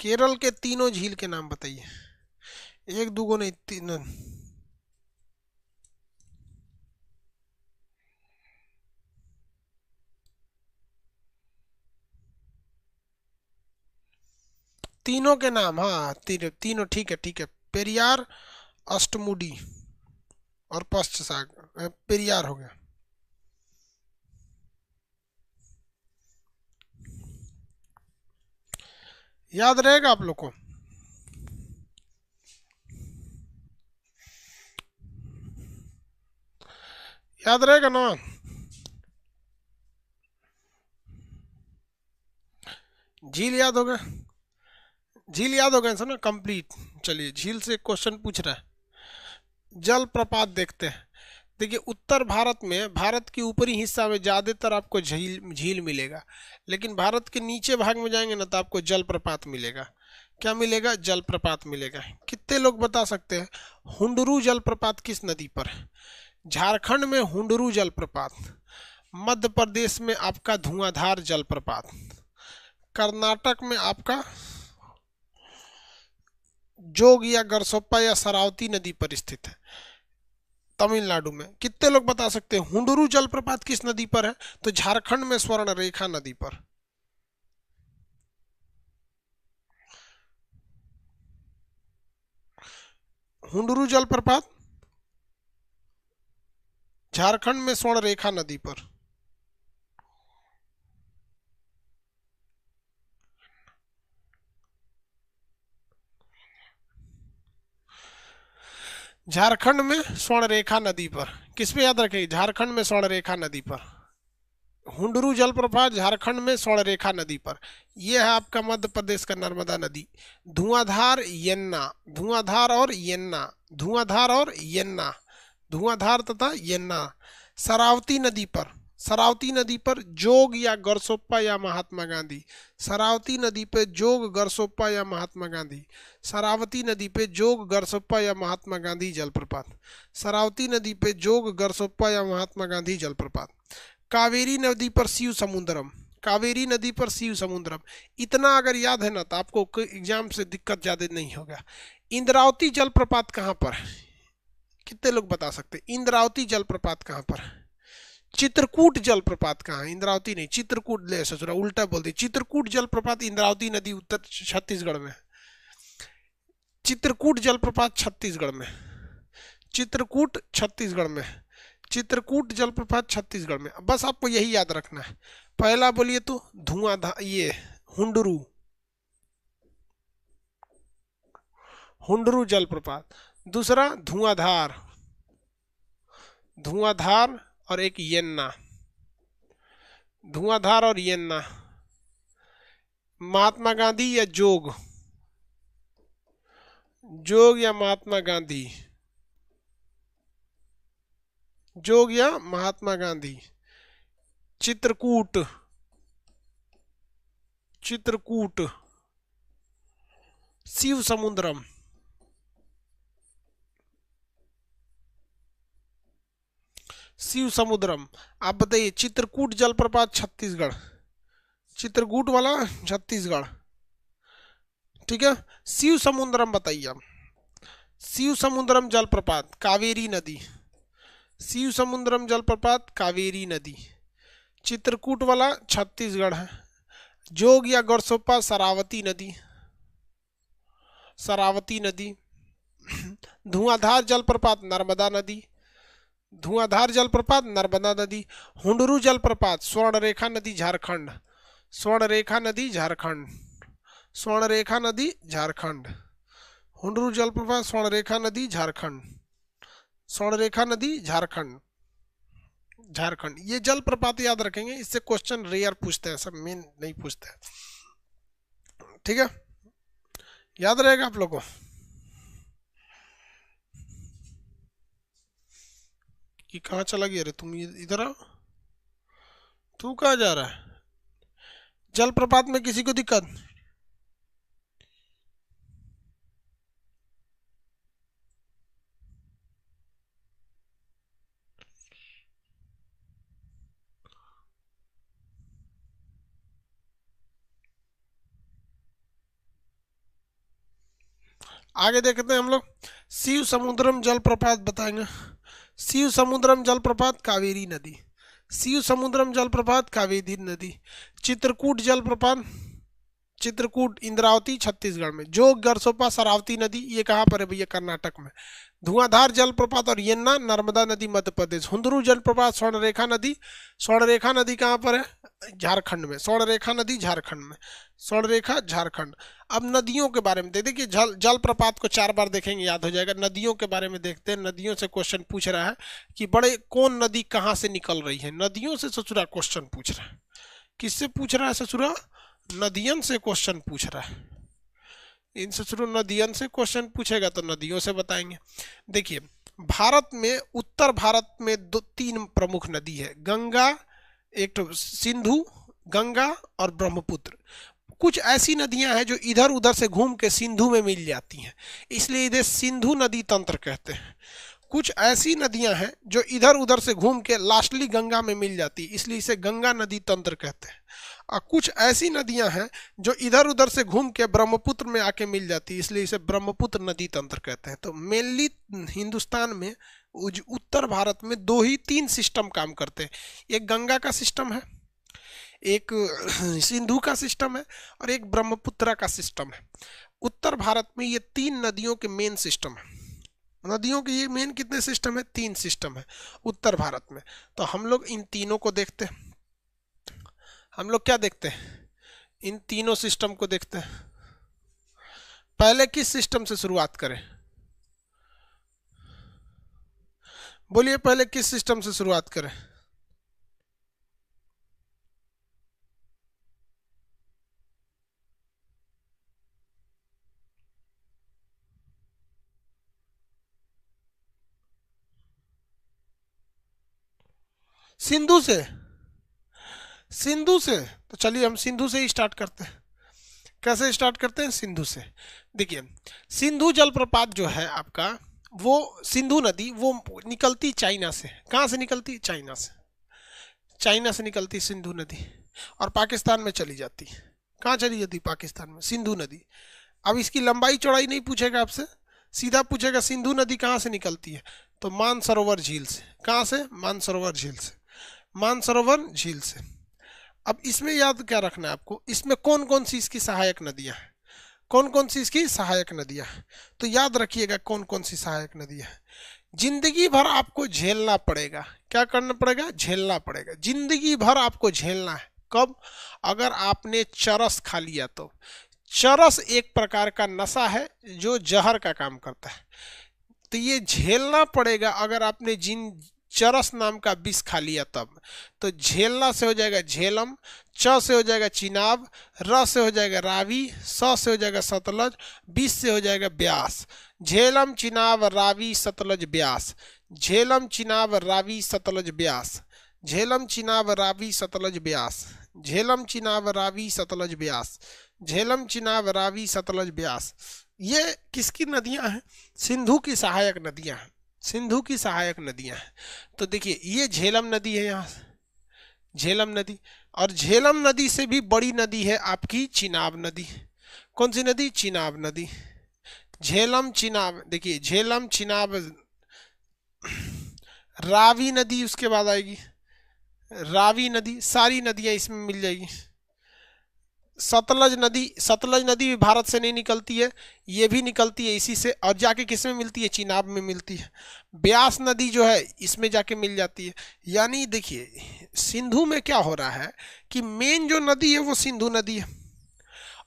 केरल के तीनों झील के नाम बताइए, एक दूगो नहीं, तीनों। तीनों के नाम, हाँ तीनों, तीनों ठीक है, ठीक है। पेरियार, अष्टमुडी और पश्च सागर, पेरियार हो गया। याद रहेगा आप लोग को? याद रहेगा ना? झील याद हो गया? झील याद हो गया ना, कंप्लीट। चलिए, झील से क्वेश्चन पूछ रहा है। जल प्रपात देखते हैं। देखिए, उत्तर भारत में, भारत के ऊपरी हिस्सा में ज़्यादातर आपको झील झील मिलेगा, लेकिन भारत के नीचे भाग में जाएंगे ना तो आपको जलप्रपात मिलेगा। क्या मिलेगा? जलप्रपात मिलेगा। कितने लोग बता सकते हैं हुंडरू जलप्रपात किस नदी पर है? झारखंड में हुंडरू जलप्रपात, मध्य प्रदेश में आपका धुआंधार जलप्रपात, कर्नाटक में आपका जोग या गरसोप्पा या सरावती नदी पर स्थित है, तमिलनाडु में। कितने लोग बता सकते हैं हुंडरू जलप्रपात किस नदी पर है? तो झारखंड में स्वर्ण रेखा नदी पर। हुंडरू जलप्रपात झारखंड में स्वर्ण रेखा नदी पर। झारखंड में स्वर्णरेखा नदी पर, किस पे याद रखेंगे, झारखंड में स्वर्णरेखा नदी पर। हुंडरू जलप्रपात झारखंड में स्वर्णरेखा नदी पर। यह है आपका मध्य प्रदेश का नर्मदा नदी। धुआंधार यन्ना, धुआंधार और यन्ना, धुआंधार और यन्ना, धुआंधार तथा यन्ना। शरावती नदी पर, शरावती नदी पर जोग या गरसोप्पा या महात्मा गांधी, शरावती नदी पे जोग गरसोप्पा या महात्मा गांधी, शरावती नदी पे जोग गरसोप्पा या महात्मा गांधी जलप्रपात, शरावती नदी पे जोग गरसोप्पा या महात्मा गांधी जलप्रपात। कावेरी नदी पर शिव समुद्रम, कावेरी नदी पर शिव समुद्रम। इतना अगर याद है ना तो आपको एग्जाम से दिक्कत ज्यादा नहीं होगा। इंद्रावती जलप्रपात कहाँ पर है, कितने लोग बता सकते हैं इंद्रावती जलप्रपात कहाँ पर है? चित्रकूट जलप्रपात कहाँ है, इंद्रावती नहीं चित्रकूट, ले ससुरा उल्टा बोल दी, चित्रकूट जलप्रपात इंद्रावती नदी उत्तर छत्तीसगढ़ में, चित्रकूट जलप्रपात छत्तीसगढ़ में, चित्रकूट छत्तीसगढ़ में, चित्रकूट जलप्रपात छत्तीसगढ़ में। बस आपको यही याद रखना है। पहला बोलिए तो धुआंधार, ये हुंडरू, हुंडरू जलप्रपात। दूसरा धुआंधार, धुआंधार और एक यन्ना, धुआंधार और यन्ना। महात्मा गांधी या जोग, जोग या महात्मा गांधी, जोग या महात्मा गांधी। चित्रकूट, चित्रकूट। शिव समुद्रम, शिव समुद्रम। आप बताइए चित्रकूट जलप्रपात छत्तीसगढ़, चित्रकूट वाला छत्तीसगढ़, ठीक है। शिव समुद्रम बताइए आप, शिव समुद्रम जलप्रपात कावेरी नदी, शिव समुद्रम जलप्रपात कावेरी नदी। चित्रकूट वाला छत्तीसगढ़ है। जोग या गरसोप्पा शरावती नदी, शरावती नदी। धुआंधार जलप्रपात नर्मदा नदी, धुआंधार जलप्रपात नर्मदा नदी। हुंडरू जलप्रपात स्वर्णरेखा नदी झारखंड, स्वर्णरेखा नदी झारखंड, स्वर्णरेखा नदी झारखंड। हुंडरू जलप्रपात स्वर्णरेखा नदी झारखंड, स्वर्णरेखा नदी झारखंड, झारखंड। ये जलप्रपात याद रखेंगे, इससे क्वेश्चन रेयर पूछते हैं, सब मेन नहीं पूछते हैं, ठीक है। याद रहेगा आप लोगों को कि कहाँ चला गया रे तुम, इधर आओ, तू कहाँ जा रहा है? जलप्रपात में किसी को दिक्कत? आगे देखते हैं हम लोग। शिव समुद्रम जलप्रपात बताएंगे। शिव समुद्रम जलप्रपात कावेरी नदी, शिव समुद्रम जलप्रपात कावेरी नदी। चित्रकूट जलप्रपात, चित्रकूट इंद्रावती छत्तीसगढ़ में। जोग गरसोप्पा शरावती नदी, ये कहाँ पर है भैया? कर्नाटक में। धुआंधार जलप्रपात और यन्ना नर्मदा नदी मध्य प्रदेश। हुंडरू जलप्रपात स्वर्णरेखा नदी, स्वर्णरेखा नदी कहाँ पर है? झारखंड में। स्वर्णरेखा नदी झारखंड में, स्वर्णरेखा झारखंड। अब नदियों के बारे में देखिए, जलप्रपात को 4 बार देखेंगे याद हो जाएगा। नदियों के बारे में देखते हैं। नदियों से क्वेश्चन पूछ रहा है कि बड़े कौन नदी कहाँ से निकल रही है, नदियों से ससुरा क्वेश्चन पूछ रहा है। किससे पूछ रहा है ससुरा? नदियन से क्वेश्चन पूछ रहा है। इनसे शुरू नदियन से क्वेश्चन पूछेगा तो नदियों से बताएंगे। देखिए, भारत में, उत्तर भारत में 3 प्रमुख नदी है, गंगा, एक तो सिंधु, गंगा और ब्रह्मपुत्र। कुछ ऐसी नदियां हैं जो इधर उधर से घूम के सिंधु में मिल जाती हैं, इसलिए इन्हें सिंधु नदी तंत्र कहते हैं। कुछ ऐसी नदियां हैं जो इधर उधर से घूम के लास्टली गंगा में मिल जाती है, इसलिए इसे गंगा नदी तंत्र कहते हैं। और कुछ ऐसी नदियां हैं जो इधर उधर से घूम के ब्रह्मपुत्र में आके मिल जाती है, इसलिए इसे ब्रह्मपुत्र नदी तंत्र कहते हैं। तो मेनली हिंदुस्तान में, उत्तर भारत में 3 सिस्टम काम करते हैं। एक गंगा का सिस्टम है, एक सिंधु का सिस्टम है और एक ब्रह्मपुत्र का सिस्टम है। उत्तर भारत में ये 3 नदियों के मेन सिस्टम है। नदियों के ये मेन कितने सिस्टम है? 3 सिस्टम है उत्तर भारत में। तो हम लोग इन तीनों को देखते हैं। हम लोग क्या देखते हैं? इन तीनों सिस्टम को देखते हैं। पहले किस सिस्टम से शुरुआत करें? बोलिए पहले किस सिस्टम से शुरुआत करें? सिंधु से? सिंधु से? तो चलिए हम सिंधु से ही स्टार्ट करते हैं। कैसे स्टार्ट करते हैं? सिंधु से। देखिए, सिंधु जलप्रपात जो है आपका, वो सिंधु नदी वो निकलती चाइना से। कहाँ से निकलती? चाइना से। चाइना से निकलती सिंधु नदी और पाकिस्तान में चली जाती। कहाँ चली जाती? पाकिस्तान में, सिंधु नदी। अब इसकी लंबाई चौड़ाई नहीं पूछेगा आपसे, सीधा पूछेगा सिंधु नदी कहाँ से निकलती है, तो मानसरोवर झील से। कहाँ से? मानसरोवर झील से। मानसरोवर झील से। अब इसमें याद क्या रखना है आपको, इसमें कौन कौन सी इसकी सहायक नदियां हैं, कौन कौन सी इसकी सहायक नदियां हैं, तो याद रखिएगा कौन कौन सी सहायक नदियां हैं। जिंदगी भर आपको झेलना पड़ेगा। क्या करना पड़ेगा? झेलना पड़ेगा। जिंदगी भर आपको झेलना है। कब? अगर आपने चरस खा लिया तो। चरस एक प्रकार का नशा है जो जहर का काम करता है, तो ये झेलना पड़ेगा। अगर आपने जिन चरस नाम का विष खा लिया तब, तो झेलना से हो जाएगा झेलम, च से हो जाएगा चिनाब, र से हो जाएगा रावी, स से हो जाएगा सतलज, बीस से हो जाएगा ब्यास। झेलम चिनाब रावी सतलज ब्यास। झेलम चिनाब रावी सतलज ब्यास। झेलम चिनाब रावी सतलज ब्यास। झेलम चिनाब रावी सतलज ब्यास। झेलम चिनाब रावी सतलज ब्यास। ये किसकी नदियां हैं? सिंधु की सहायक नदियां हैं। सिंधु की सहायक नदियां हैं। तो देखिए, ये झेलम नदी है, यहाँ झेलम नदी। और झेलम नदी से भी बड़ी नदी है आपकी चिनाब नदी। कौन सी नदी? चिनाब नदी। झेलम चिनाब, देखिए झेलम चिनाब रावी नदी उसके बाद आएगी, रावी नदी। सारी नदियां इसमें मिल जाएगी। सतलज नदी, सतलज नदी भी भारत से नहीं निकलती है, ये भी निकलती है इसी से, और जाके किस में मिलती है? चिनाब में मिलती है। ब्यास नदी जो है इसमें जाके मिल जाती है। यानी देखिए, सिंधु में क्या हो रहा है कि मेन जो नदी है वो सिंधु नदी है,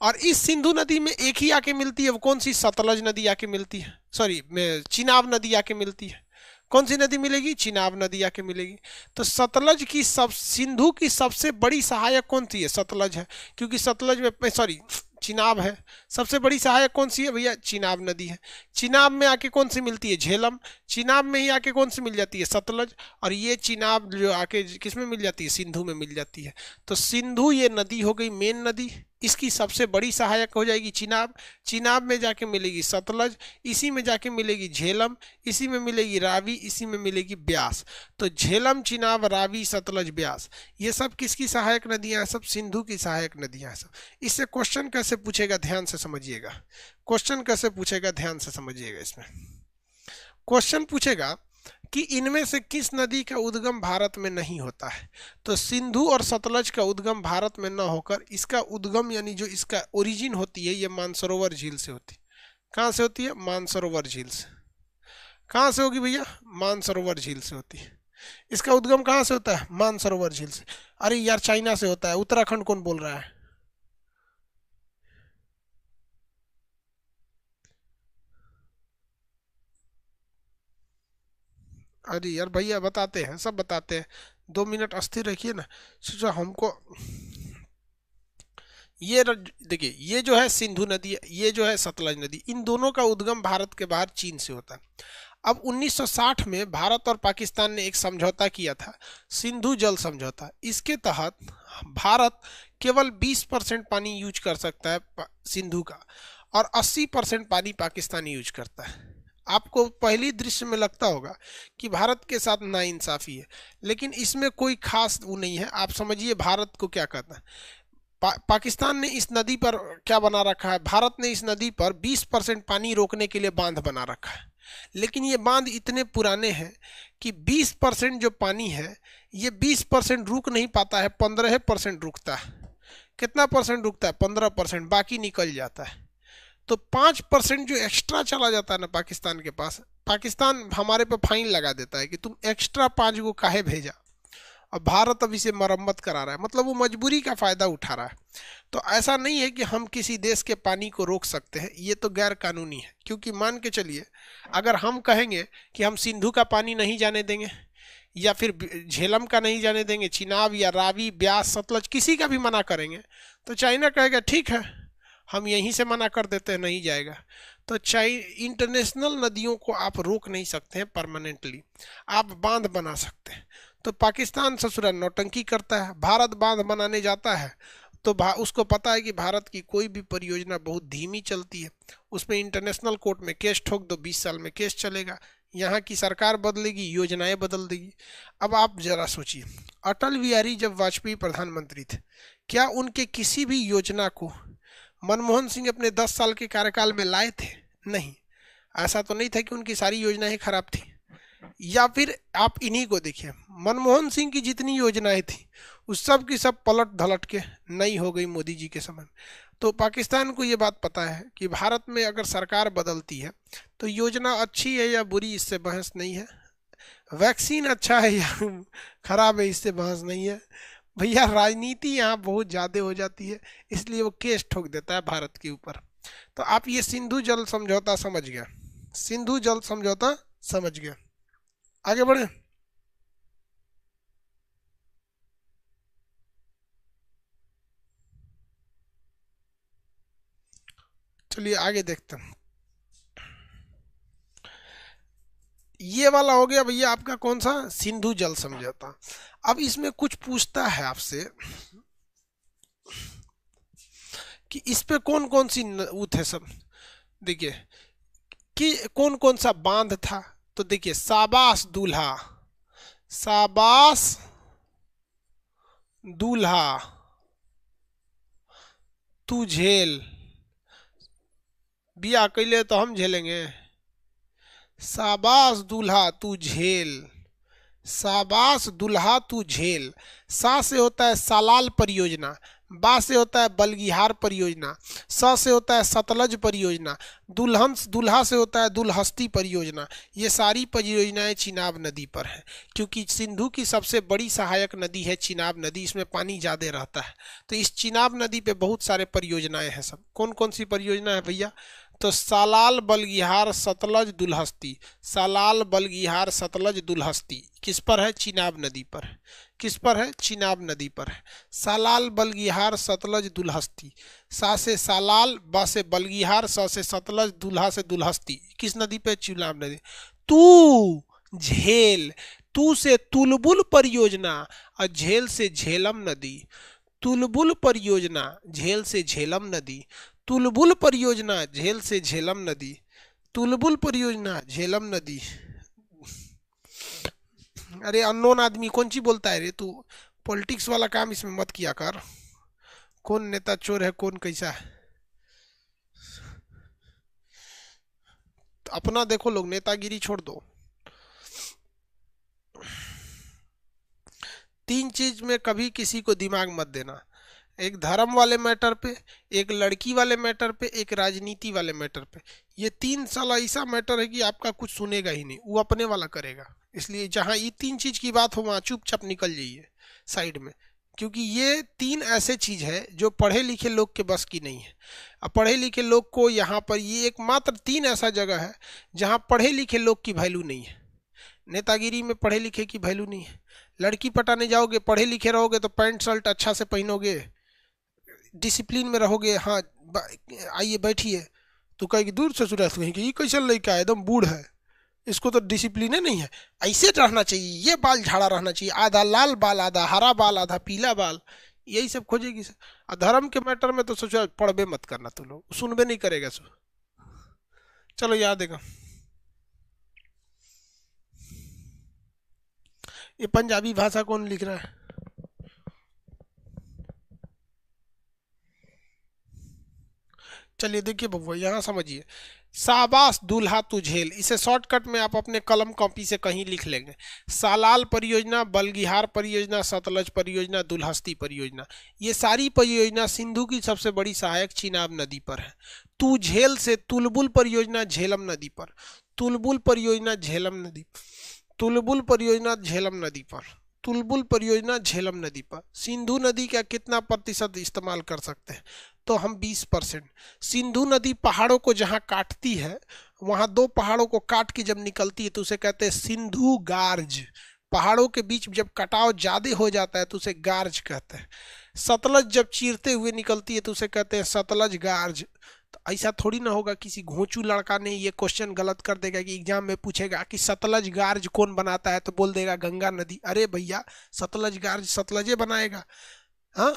और इस सिंधु नदी में एक ही आके मिलती है, वो कौन सी? सतलज नदी आके मिलती है, सॉरी चिनाब नदी आके मिलती है। कौन सी नदी मिलेगी? चिनाब नदी आके मिलेगी। तो सतलज की सब, सिंधु की सबसे बड़ी सहायक कौन सी है? सतलज है, क्योंकि सतलज में, सॉरी चिनाब है। सबसे बड़ी सहायक कौन सी है भैया? चिनाब नदी है। चिनाब में आके कौन सी मिलती है? झेलम। चिनाब में ही आके कौन सी मिल जाती है? सतलज। और ये चिनाब जो आके किस में मिल जाती है? सिंधु में मिल जाती है। तो सिंधु ये नदी हो गई मेन नदी, इसकी सबसे बड़ी सहायक हो जाएगी चिनाब। चिनाब में जाके मिलेगी सतलज, इसी में जाके मिलेगी झेलम, इसी में मिलेगी रावी, इसी में मिलेगी ब्यास। तो झेलम चिनाब रावी सतलज ब्यास, ये सब किसकी सहायक नदियां हैं? सब सिंधु की सहायक नदियां हैं सब। इससे क्वेश्चन कैसे पूछेगा, ध्यान से समझिएगा। क्वेश्चन कैसे पूछेगा, ध्यान से समझिएगा। इसमें क्वेश्चन पूछेगा कि इनमें से किस नदी का उद्गम भारत में नहीं होता है। तो सिंधु और सतलज का उद्गम भारत में न होकर इसका उद्गम, यानी जो इसका ओरिजिन होती है, ये मानसरोवर झील से होती है। कहाँ से होती है? मानसरोवर झील से। कहाँ से होगी भैया? मानसरोवर झील से होती है। इसका उद्गम कहाँ से होता है? मानसरोवर झील से। अरे यार, चाइना से होता है। उत्तराखंड कौन बोल रहा है? अरे यार भैया, बताते हैं, सब बताते हैं। 2 मिनट अस्थिर रखिए ना। सोचो हमको, देखिए, ये जो है सिंधु नदी, ये जो है सतलज नदी, इन दोनों का उद्गम भारत के बाहर चीन से होता है। अब 1960 में भारत और पाकिस्तान ने एक समझौता किया था, सिंधु जल समझौता। इसके तहत भारत केवल 20% पानी यूज कर सकता है सिंधु का, और 80% पानी पाकिस्तान यूज करता है। आपको पहली दृश्य में लगता होगा कि भारत के साथ नाइंसाफी है, लेकिन इसमें कोई खास वो नहीं है। आप समझिए भारत को क्या कहता है। पाकिस्तान ने इस नदी पर क्या बना रखा है? भारत ने इस नदी पर 20% पानी रोकने के लिए बांध बना रखा है, लेकिन ये बांध इतने पुराने हैं कि 20% जो पानी है, ये 20% रुक नहीं पाता है, 15% रुकता है। कितना परसेंट रुकता है? 15%, बाकी निकल जाता है। तो 5% जो एक्स्ट्रा चला जाता है ना पाकिस्तान के पास, पाकिस्तान हमारे पे फाइन लगा देता है कि तुम एक्स्ट्रा 5 को काहे भेजा। और भारत अब इसे मरम्मत करा रहा है, मतलब वो मजबूरी का फायदा उठा रहा है। तो ऐसा नहीं है कि हम किसी देश के पानी को रोक सकते हैं, ये तो गैर कानूनी है। क्योंकि मान के चलिए अगर हम कहेंगे कि हम सिंधु का पानी नहीं जाने देंगे या फिर झेलम का नहीं जाने देंगे, चिनाब या रावी, ब्यास, सतलज किसी का भी मना करेंगे, तो चाइना कहेगा ठीक है हम यहीं से मना कर देते हैं, नहीं जाएगा। तो इंटरनेशनल नदियों को आप रोक नहीं सकते हैं परमानेंटली, आप बांध बना सकते हैं। तो पाकिस्तान ससुरा नौटंकी करता है, भारत बांध बनाने जाता है तो उसको पता है कि भारत की कोई भी परियोजना बहुत धीमी चलती है, उसमें इंटरनेशनल कोर्ट में केस ठोक दो, 20 साल में केस चलेगा। यहाँ की सरकार बदलेगी, योजनाएं बदल देगी। अब आप जरा सोचिए, अटल बिहारी जब वाजपेयी प्रधानमंत्री थे, क्या उनके किसी भी योजना को मनमोहन सिंह अपने 10 साल के कार्यकाल में लाए थे? नहीं। ऐसा तो नहीं था कि उनकी सारी योजनाएं खराब थी। या फिर आप इन्हीं को देखिए, मनमोहन सिंह की जितनी योजनाएं थी उस सब की सब पलट धलट के नई हो गई मोदी जी के समय। तो पाकिस्तान को ये बात पता है कि भारत में अगर सरकार बदलती है तो योजना अच्छी है या बुरी, इससे बहस नहीं है। वैक्सीन अच्छा है या खराब है, इससे बहस नहीं है। भैया राजनीति यहाँ बहुत ज़्यादा हो जाती है, इसलिए वो केस ठोक देता है भारत के ऊपर। तो आप ये सिंधु जल समझौता समझ गया, सिंधु जल समझौता समझ गया। आगे बढ़े। चलिए आगे देखते हैं। ये वाला हो गया भैया आपका कौन सा, सिंधु जल समझौता। अब इसमें कुछ पूछता है आपसे कि इस पे कौन कौन सी वो थे सब, देखिए कि कौन कौन सा बांध था। तो देखिए, शाबाश दूल्हा, शाबाश दूल्हा तू झेल, बिया कैले तो हम झेलेंगे। शाबाश दूल्हा तू झेल, शाबाश दुल्हा तू झेल। सा से होता है सालाल परियोजना, बा से होता है बलगिहार परियोजना, स से होता है सतलज परियोजना, दुल्हन दुल्हा से होता है दुल्हस्ती परियोजना। ये सारी परियोजनाएं चिनाब नदी पर हैं, क्योंकि सिंधु की सबसे बड़ी सहायक नदी है चिनाब नदी, इसमें पानी ज़्यादा रहता है। तो इस चिनाब नदी पे बहुत सारे परियोजनाएं हैं। सब कौन कौन सी परियोजना है भैया? तो सालाल बलगिहार सतलज दुल्हस्ती, सालाल बलगिहार सतलज दुल्हस्ती किस पर है? चिनाब नदी पर। किस पर है? चिनाब नदी पर है। सालाल बलगिहार सतलज दुल्हस्ती, सा से सालाल, बा से बलगिहार, स से सतलज, दुल्हा से दुल्हस्ती, किस नदी पे? चिनाब नदी। तू झेल, तू से तुलबुल परियोजना और झेल से झेलम नदी, तुलबुल परियोजना झेल से झेलम नदी, तुलबुल परियोजना झेल से झेलम नदी, तुलबुल परियोजना झेलम नदी। अरे अननोन आदमी कौन सी बोलता है रे तू, पॉलिटिक्स वाला काम इसमें मत किया कर। कौन नेता चोर है, कौन कैसा है, तो अपना देखो लोग, नेतागिरी छोड़ दो। 3 चीज में कभी किसी को दिमाग मत देना, एक धर्म वाले मैटर पे, एक लड़की वाले मैटर पे, एक राजनीति वाले मैटर पे। ये 3 साल ऐसा मैटर है कि आपका कुछ सुनेगा ही नहीं, वो अपने वाला करेगा। इसलिए जहाँ ये 3 चीज की बात हो वहाँ चुपचाप निकल जाइए साइड में, क्योंकि ये 3 ऐसे चीज है जो पढ़े लिखे लोग के बस की नहीं है। अब पढ़े लिखे लोग को यहाँ पर ये एकमात्र 3 ऐसा जगह है जहाँ पढ़े लिखे लोग की वैल्यू नहीं है। नेतागिरी में पढ़े लिखे की वैल्यू नहीं है। लड़की पटाने जाओगे, पढ़े लिखे रहोगे तो पैंट शर्ट अच्छा से पहनोगे, डिसिप्लिन में रहोगे। हाँ आइए बैठिए, तो कहेगी दूर से सुरत कहेंगे ये कैसे लड़का है, एकदम बूढ़ है, इसको तो डिसिप्लिन नहीं है, ऐसे रहना चाहिए, ये बाल झाड़ा रहना चाहिए, आधा लाल बाल, आधा हरा बाल, आधा पीला बाल, यही सब खोजेगी। धर्म के मैटर में तो सोचो पढ़बे मत करना, तो लोग सुनबे नहीं करेगा। सो चलो याद देगा। ये पंजाबी भाषा कौन लिख रहा है? चलिए देखिए बबुआ, यहाँ समझिए, शाबाश दूल्हा तू झेल, इसे शॉर्टकट में आप अपने कलम कॉपी से कहीं लिख लेंगे। सालाल परियोजना, बलगिहार परियोजना, सतलज परियोजना, दुल्हस्ती परियोजना, ये सारी परियोजना सिंधु की सबसे बड़ी सहायक चिनाब नदी पर है। तू झेल से तुलबुल परियोजना झेलम नदी पर, तुलबुल परियोजना झेलम नदी, तुलबुल परियोजना झेलम नदी पर, तुलबुल परियोजना झेलम नदी पर। सिंधु नदी का कितना प्रतिशत इस्तेमाल कर सकते हैं? तो हम 20%। सिंधु नदी पहाड़ों को जहाँ काटती है, वहाँ दो पहाड़ों को काट के जब निकलती है तो उसे कहते हैं सिंधु गार्ज। पहाड़ों के बीच जब कटाव ज्यादा हो जाता है तो उसे गार्ज कहते हैं। सतलज जब चीरते हुए निकलती है तो उसे कहते हैं सतलज गार्ज। तो ऐसा थोड़ी ना होगा किसी घोंचू लड़का ने ये क्वेश्चन गलत कर देगा कि एग्जाम में पूछेगा कि सतलज गार्ज कौन बनाता है, तो बोल देगा गंगा नदी। अरे भैया, सतलज गार्ज सतलजे बनाएगा? हाँ,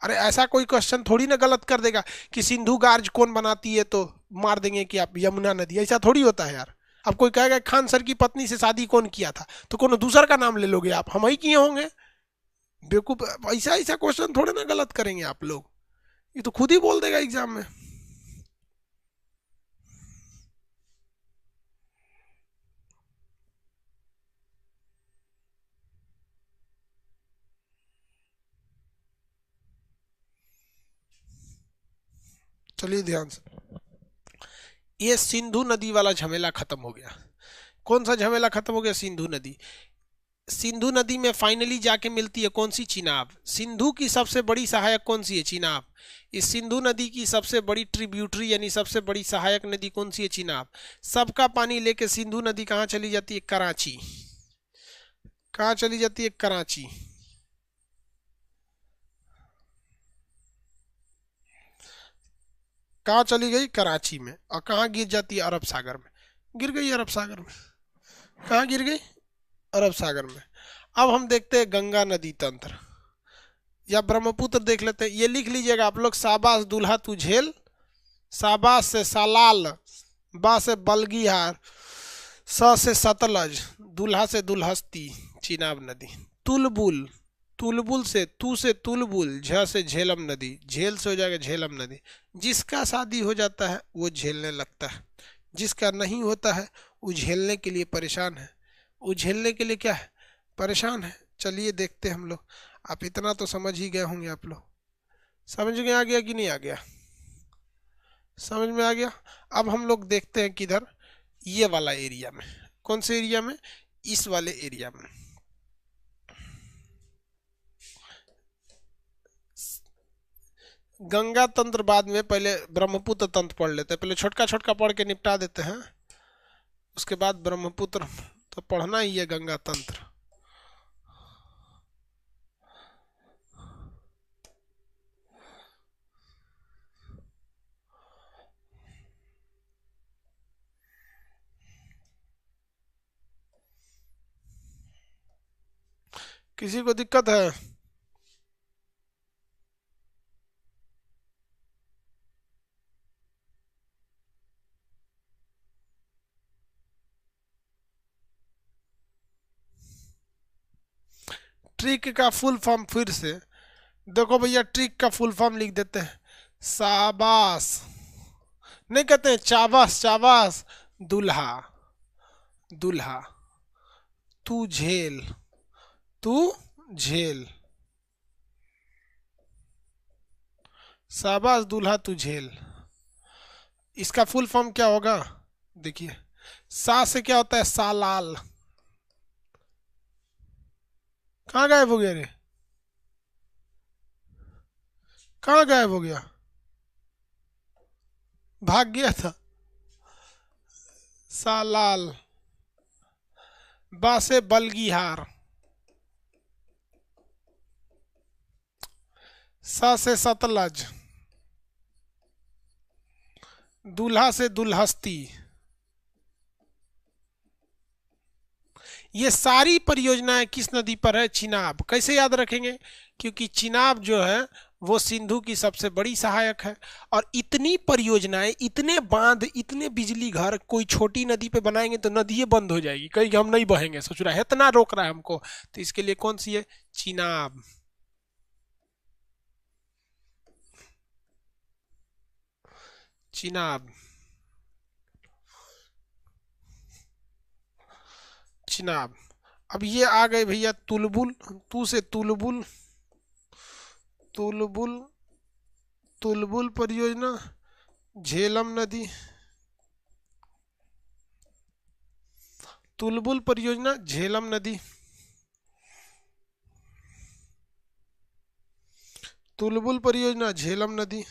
अरे ऐसा कोई क्वेश्चन थोड़ी ना गलत कर देगा कि सिंधु गार्ज कौन बनाती है, तो मार देंगे कि आप यमुना नदी। ऐसा थोड़ी होता है यार। अब कोई कहेगा खान सर की पत्नी से शादी कौन किया था, तो कौन दूसर का नाम ले लोगे आप, हम ही किए होंगे? बेवकूफ, ऐसा ऐसा क्वेश्चन थोड़े ना गलत करेंगे आप लोग। ये तो खुद ही बोल देगा एग्जाम में। चलिए ध्यान से, ये सिंधु नदी वाला झमेला खत्म हो गया। कौन सा झमेला खत्म हो गया? सिंधु नदी। सिंधु नदी में फाइनली जाके मिलती है कौन सी? चिनाब। सिंधु की सबसे बड़ी सहायक कौन सी है? चिनाब। इस सिंधु नदी की सबसे बड़ी ट्रिब्यूटरी यानी सबसे बड़ी सहायक नदी कौन सी है? चिनाब। सबका पानी लेके सिंधु नदी कहाँ चली जाती है? कराची। कहाँ चली जाती है? कराची। कहाँ चली गई? कराची में। और कहाँ गिर जाती है? अरब सागर में। गिर गई अरब सागर में। कहाँ गिर गई? अरब सागर में। अब हम देखते हैं गंगा नदी तंत्र या ब्रह्मपुत्र देख लेते हैं। ये लिख लीजिएगा आप लोग, शाबाश दूल्हा तू झेल, शाबाश से सालाल, बा से बलगीहार, स से सतलज, दूल्हा से दुल्हस्ती, चिनाब नदी। तुलबुल, तुलबुल से तुलबुल, झ से झेलम नदी, झेल से हो जाएगा झेलम नदी। जिसका शादी हो जाता है वो झेलने लगता है, जिसका नहीं होता है वो झेलने के लिए परेशान है। वो झेलने के लिए क्या है? परेशान है। चलिए देखते हैं हम लोग। आप इतना तो समझ ही गए होंगे आप लोग। समझ में आ गया कि नहीं आ गया? समझ में आ गया। अब हम लोग देखते हैं किधर, ये वाला एरिया में। कौन से एरिया में? इस वाले एरिया में। गंगा तंत्र बाद में, पहले ब्रह्मपुत्र तंत्र पढ़ लेते हैं। पहले छोटका छोटका पढ़ के निपटा देते हैं, उसके बाद ब्रह्मपुत्र तो पढ़ना ही है, गंगा तंत्र। किसी को दिक्कत है? ट्रिक का फुल फॉर्म फिर से देखो भैया, ट्रिक का फुल फॉर्म लिख देते हैं। शाबाश नहीं कहते हैं, चाबास चाबास दूल्हा, दूल्हा तू झेल, तू झेल, शाबाश दूल्हा तू झेल। इसका फुल फॉर्म क्या होगा? देखिए, सा से क्या होता है? सालाल। कहाँ गायब हो गया रे? कहाँ गायब हो गया? भाग गया था। सालाल। बा से बलगीहार, स से सतलज, दूल्हा से दुल्हस्ती। ये सारी परियोजनाएं किस नदी पर है? चिनाब। कैसे याद रखेंगे? क्योंकि चिनाब जो है वो सिंधु की सबसे बड़ी सहायक है। और इतनी परियोजनाएं, इतने बांध, इतने बिजली घर कोई छोटी नदी पे बनाएंगे तो नदी बंद हो जाएगी, कहीं हम नहीं बहेंगे। सोच रहा है इतना रोक रहा है हमको, तो इसके लिए कौन सी है? चिनाब। चिनाब, चिनाब। अब ये आ गए भैया तुलबुल। तू से तुलबुल, तुलबुल, तुलबुल परियोजना, झेलम नदी, तुलबुल परियोजना, झेलम नदी, तुलबुल परियोजना, झेलम नदी।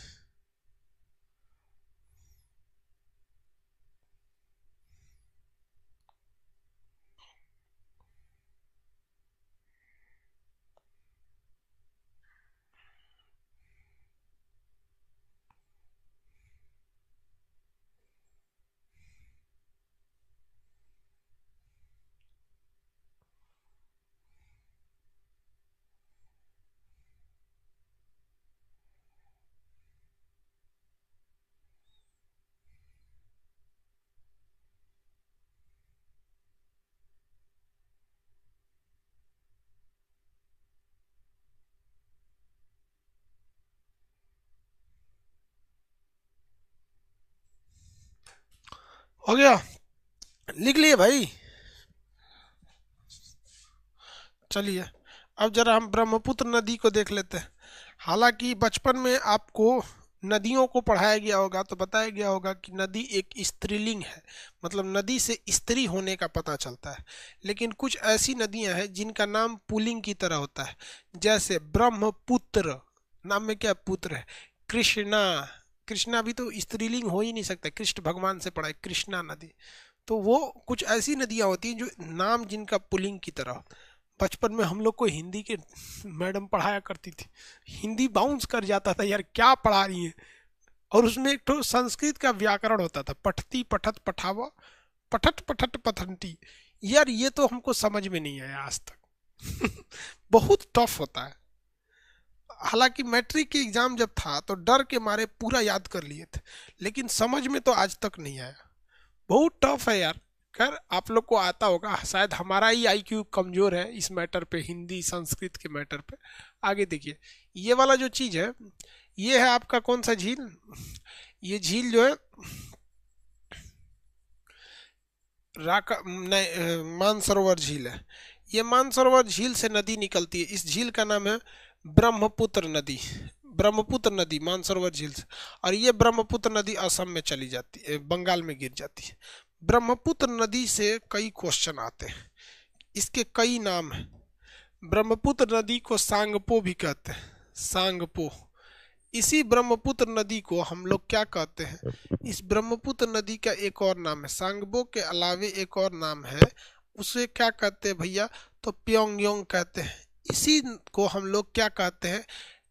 हो गया, लिख लिए भाई। चलिए अब जरा हम ब्रह्मपुत्र नदी को देख लेते हैं। हालांकि बचपन में आपको नदियों को पढ़ाया गया होगा तो बताया गया होगा कि नदी एक स्त्रीलिंग है, मतलब नदी से स्त्री होने का पता चलता है। लेकिन कुछ ऐसी नदियां हैं जिनका नाम पुल्लिंग की तरह होता है, जैसे ब्रह्मपुत्र, नाम में क्या पुत्र है, कृष्णा। कृष्णा भी तो स्त्रीलिंग हो ही नहीं सकता, कृष्ण भगवान से पढ़ा है कृष्णा नदी। तो वो कुछ ऐसी नदियां होती हैं जो नाम जिनका पुल्लिंग की तरह होता है। बचपन में हम लोग को हिंदी के मैडम पढ़ाया करती थी, हिंदी बाउंस कर जाता था यार क्या पढ़ा रही है। और उसमें एक तो संस्कृत का व्याकरण होता था, पठती पठत पठावा, पठत पठत पठंती। यार ये तो हमको समझ में नहीं आया आज तक। बहुत टफ होता है। हालांकि मैट्रिक के एग्जाम जब था तो डर के मारे पूरा याद कर लिए थे, लेकिन समझ में तो आज तक नहीं आया। बहुत टफ है यार। खैर आप लोग को आता होगा, शायद हमारा ही आईक्यू कमजोर है इस मैटर पे, हिंदी संस्कृत के मैटर पे। आगे देखिए, ये वाला जो चीज है, ये है आपका कौन सा झील, ये झील जो है राका नहीं, मानसरोवर झील है। ये मानसरोवर झील से नदी निकलती है, इस झील का नाम है ब्रह्मपुत्र नदी। ब्रह्मपुत्र नदी मानसरोवर झील से, और ये ब्रह्मपुत्र नदी असम में चली जाती है, बंगाल में गिर जाती है। ब्रह्मपुत्र नदी से कई क्वेश्चन आते हैं, इसके कई नाम हैं। ब्रह्मपुत्र नदी को सांगपो भी कहते हैं, सांगपो। इसी ब्रह्मपुत्र नदी को हम लोग क्या कहते हैं, इस ब्रह्मपुत्र नदी का एक और नाम है, सांगबो के अलावे एक और नाम है, उसे क्या कहते हैं भैया, तो प्योंगयोंग कहते हैं। इसी को हम लोग क्या कहते हैं,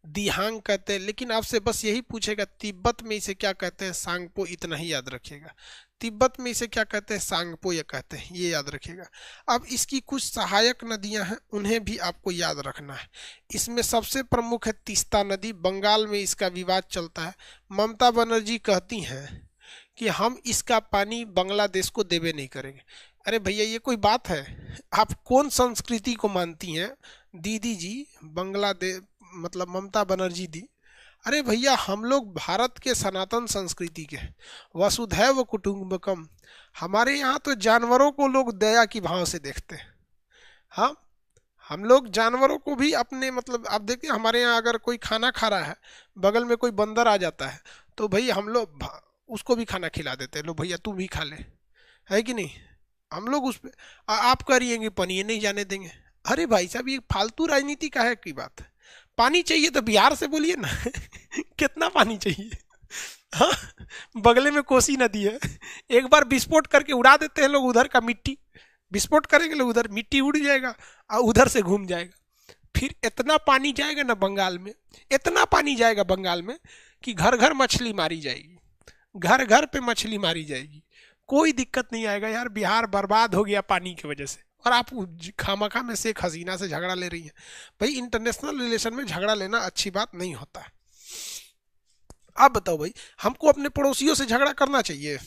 दिहांग कहते हैं। लेकिन आपसे बस यही पूछेगा तिब्बत में इसे क्या कहते हैं, सांगपो, इतना ही याद रखिएगा। तिब्बत में इसे क्या कहते हैं, सांगपो ये कहते हैं, ये याद रखिएगा। अब इसकी कुछ सहायक नदियां हैं, उन्हें भी आपको याद रखना है। इसमें सबसे प्रमुख है तीस्ता नदी, बंगाल में इसका विवाद चलता है। ममता बनर्जी कहती हैं कि हम इसका पानी बांग्लादेश को देवे नहीं करेंगे। अरे भैया ये कोई बात है, आप कौन संस्कृति को मानती हैं दीदी जी, बांग्लादेश मतलब ममता बनर्जी दी। अरे भैया हम लोग भारत के सनातन संस्कृति के वसुधैव कुटुंबकम, हमारे यहाँ तो जानवरों को लोग दया की भाव से देखते हैं। हाँ, हम लोग जानवरों को भी अपने, मतलब आप देखिए हमारे यहाँ अगर कोई खाना खा रहा है, बगल में कोई बंदर आ जाता है तो भाई हम लोग उसको भी खाना खिला देते हैं, लो भैया तू भी खा ले, है कि नहीं। हम लोग उस पे आप करिएंगे पनीर नहीं जाने देंगे। अरे भाई साहब ये फालतू राजनीति का है की बात है। पानी चाहिए तो बिहार से बोलिए ना। कितना पानी चाहिए। हाँ, बगले में कोसी नदी है, एक बार विस्फोट करके उड़ा देते हैं लोग उधर का मिट्टी, विस्फोट करेंगे लोग उधर, मिट्टी उड़ जाएगा और उधर से घूम जाएगा। फिर इतना पानी जाएगा ना बंगाल में, इतना पानी जाएगा बंगाल में कि घर घर मछली मारी जाएगी, घर घर पे मछली मारी जाएगी, कोई दिक्कत नहीं आएगा। यार बिहार बर्बाद हो गया पानी की वजह से, और आप खामखा में शेख हसीना से झगड़ा ले रही हैं। भाई इंटरनेशनल रिलेशन में झगड़ा लेना अच्छी बात नहीं होता है। आप बताओ भाई, हमको अपने पड़ोसियों से झगड़ा करना चाहिए?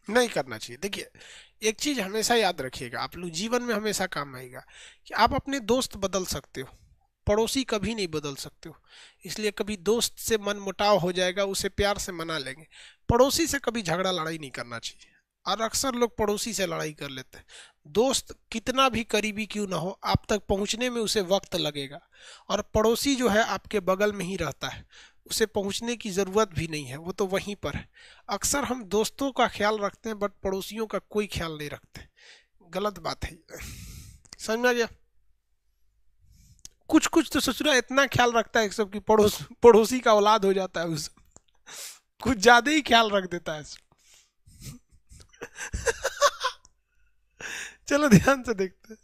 नहीं करना चाहिए। देखिए एक चीज हमेशा याद रखिएगा, आप लोग जीवन में हमेशा काम आएगा कि आप अपने दोस्त बदल सकते हो, पड़ोसी कभी नहीं बदल सकते हो, इसलिए कभी दोस्त से मन मुटाव हो जाएगा, उसे प्यार से मना लेंगे। पड़ोसी से कभी झगड़ा लड़ाई नहीं करना चाहिए, और अक्सर लोग पड़ोसी से लड़ाई कर लेते हैं। दोस्त कितना भी करीबी क्यों ना हो, आप तक पहुंचने में उसे वक्त लगेगा, और पड़ोसी जो है आपके बगल में ही रहता है, उसे पहुंचने की ज़रूरत भी नहीं है, वो तो वहीं पर है। अक्सर हम दोस्तों का ख्याल रखते हैं बट पड़ोसियों का कोई ख्याल नहीं रखते, गलत बात है। समझ में आ गया? कुछ कुछ तो ससुरा इतना ख्याल रखता है सब कि पड़ोसी का औलाद हो जाता है, उस कुछ ज्यादा ही ख्याल रख देता है। चलो ध्यान से देखते हैं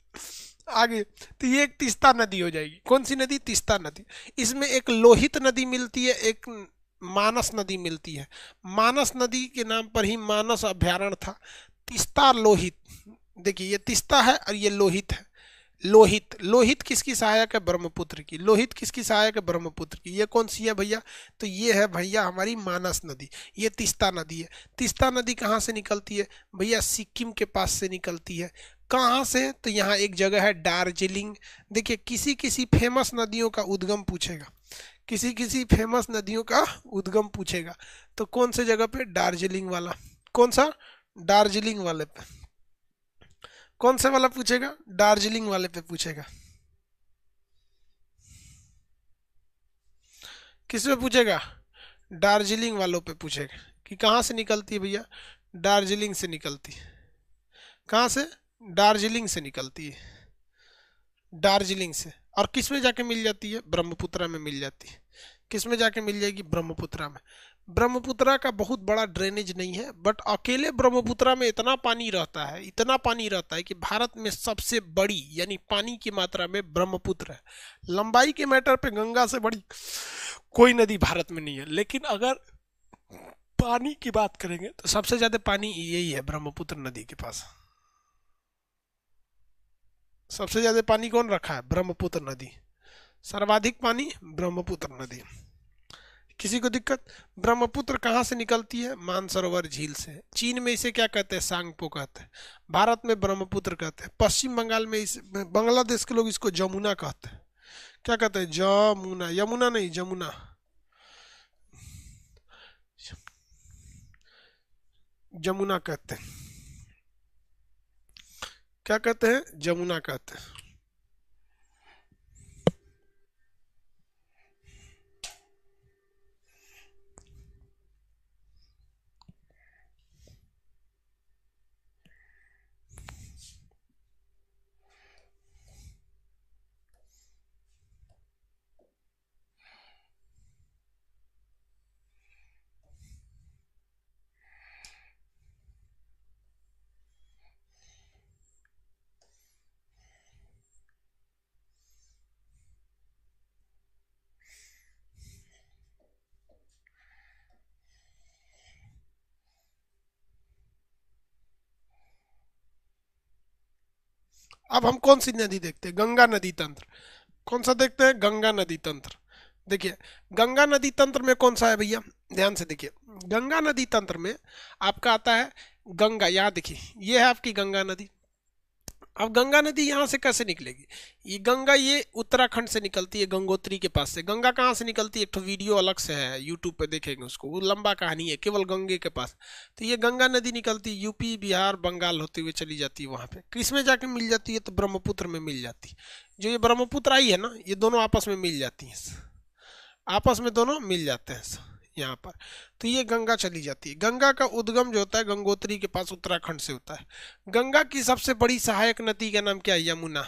आगे। तो ये एक तीस्ता नदी हो जाएगी। कौन सी नदी? तीस्ता नदी। इसमें एक लोहित नदी मिलती है, एक मानस नदी मिलती है। मानस नदी के नाम पर ही मानस अभ्यारण्य था। तीस्ता लोहित, देखिए ये तीस्ता है और ये लोहित है। लोहित, लोहित किसकी सहायक है? ब्रह्मपुत्र की। लोहित किसकी सहायक है? ब्रह्मपुत्र की। ये कौन सी है भैया? तो ये है भैया हमारी मानस नदी। ये तीस्ता नदी है। तीस्ता नदी कहाँ से निकलती है भैया? सिक्किम के पास से निकलती है। कहाँ से? तो यहाँ एक जगह है दार्जिलिंग। देखिए किसी किसी फेमस नदियों का उद्गम पूछेगा, किसी किसी फेमस नदियों का उद्गम पूछेगा, तो कौन से जगह पे? दार्जिलिंग वाला। कौन सा? दार्जिलिंग वाले पे। कौन से वाला पूछेगा? दार्जिलिंग वाले पे पूछेगा। किस पे पूछेगा? दार्जिलिंग वालों पे पूछेगा कि कहाँ से निकलती है भैया? दार्जिलिंग से निकलती है। कहाँ से? दार्जिलिंग से निकलती है, दार्जिलिंग से। और किस में जाके मिल जाती है? ब्रह्मपुत्रा में मिल जाती है। किस में जाके मिल जाएगी? ब्रह्मपुत्रा में। ब्रह्मपुत्रा का बहुत बड़ा ड्रेनेज नहीं है, बट अकेले ब्रह्मपुत्रा में इतना पानी रहता है, इतना पानी रहता है कि भारत में सबसे बड़ी यानी पानी की मात्रा में ब्रह्मपुत्र है। लंबाई के मैटर पे गंगा से बड़ी कोई नदी भारत में नहीं है, लेकिन अगर पानी की बात करेंगे तो सबसे ज्यादा पानी यही है ब्रह्मपुत्र नदी के पास। सबसे ज्यादा पानी कौन रखा है? ब्रह्मपुत्र नदी। सर्वाधिक पानी ब्रह्मपुत्र नदी। किसी को दिक्कत? ब्रह्मपुत्र कहाँ से निकलती है? मानसरोवर झील से। चीन में इसे क्या कहते हैं? सांगपो कहते हैं। भारत में ब्रह्मपुत्र कहते हैं। पश्चिम बंगाल में इस बांग्लादेश के लोग इसको जमुना कहते हैं। क्या कहते हैं? जमुना। यमुना नहीं, जमुना। जमुना कहते हैं। क्या कहते हैं? जमुना कहते हैं। अब हम कौन सी नदी देखते हैं? गंगा नदी तंत्र। कौन सा देखते हैं? गंगा नदी तंत्र। देखिए गंगा नदी तंत्र में कौन सा है भैया? ध्यान से देखिए, गंगा नदी तंत्र में आपका आता है गंगा। यहाँ देखिए ये है आपकी गंगा नदी। अब गंगा नदी यहाँ से कैसे निकलेगी? ये गंगा ये उत्तराखंड से निकलती है, गंगोत्री के पास से। गंगा कहाँ से निकलती है? एक तो वीडियो अलग से है, यूट्यूब पे देखेंगे उसको, वो लंबा कहानी है, केवल गंगे के पास। तो ये गंगा नदी निकलती है, यूपी बिहार बंगाल होते हुए चली जाती है। वहाँ पे किस में जाके मिल जाती है? तो ब्रह्मपुत्र में मिल जाती है। जो ये ब्रह्मपुत्र आई है ना, ये दोनों आपस में मिल जाती हैं, आपस में दोनों मिल जाते हैं यहाँ पर। तो ये गंगा चली जाती है। गंगा का उद्गम जो होता है गंगोत्री के पास उत्तराखंड से होता है। गंगा की सबसे बड़ी सहायक नदी का नाम क्या है? यमुना।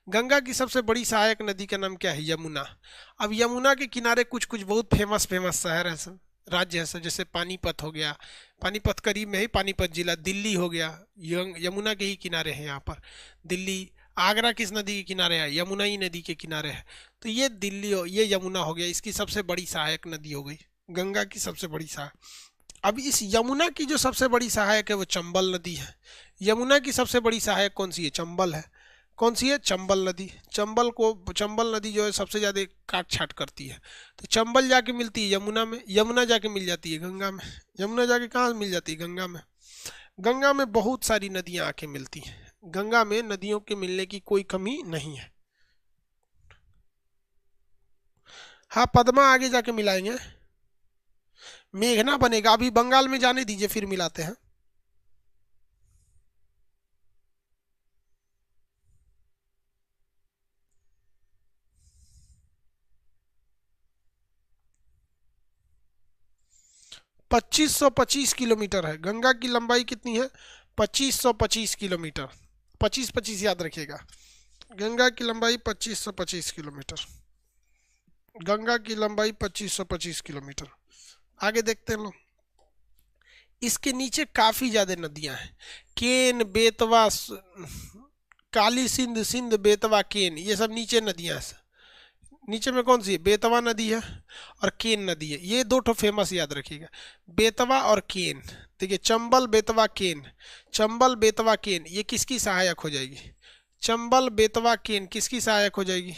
गंगा की सबसे बड़ी सहायक नदी का नाम क्या है? यमुना। अब यमुना के किनारे कुछ कुछ बहुत फेमस फेमस शहर है सब, राज्य है सब, जैसे पानीपत हो गया, पानीपत करीब में ही पानीपत जिला। दिल्ली हो गया, यमुना के ही किनारे है यहाँ पर दिल्ली। आगरा किस नदी के किनारे है? यमुना ही नदी के किनारे है। तो ये दिल्ली हो, ये यमुना हो गया, इसकी सबसे बड़ी सहायक नदी हो गई, गंगा की सबसे बड़ी सहायक। अब इस यमुना की जो सबसे बड़ी सहायक है वो चंबल नदी है। यमुना की सबसे बड़ी सहायक कौन सी है? चंबल है। कौन सी है? चंबल नदी। चंबल नदी जो है सबसे ज़्यादा काट छाट करती है। तो चंबल जाके मिलती है यमुना में, यमुना जाके मिल जाती है गंगा में। यमुना जाके कहाँ मिल जाती है? गंगा में। गंगा में बहुत सारी नदियाँ आके मिलती हैं। गंगा में नदियों के मिलने की कोई कमी नहीं है। हाँ, पद्मा आगे जाके मिलाएंगे, मेघना बनेगा, अभी बंगाल में जाने दीजिए फिर मिलाते हैं। पच्चीस सौ पच्चीस किलोमीटर है, गंगा की लंबाई कितनी है? 2525 किलोमीटर। 25 25 याद रखिएगा, गंगा की लंबाई 2525 किलोमीटर। गंगा की लंबाई 2525 किलोमीटर। आगे देखते हैं लोग, इसके नीचे काफी ज्यादा नदियां हैं, केन, बेतवा, काली सिंध, सिंध बेतवा केन, ये सब नीचे नदियां हैं। नीचे में कौन सी है? बेतवा नदी है और केन नदी है, ये दो ठो फेमस याद रखिएगा, बेतवा और केन। देखिए, चंबल बेतवा केन, चंबल बेतवा केन, ये किसकी सहायक हो जाएगी? चंबल बेतवा केन किसकी सहायक हो जाएगी?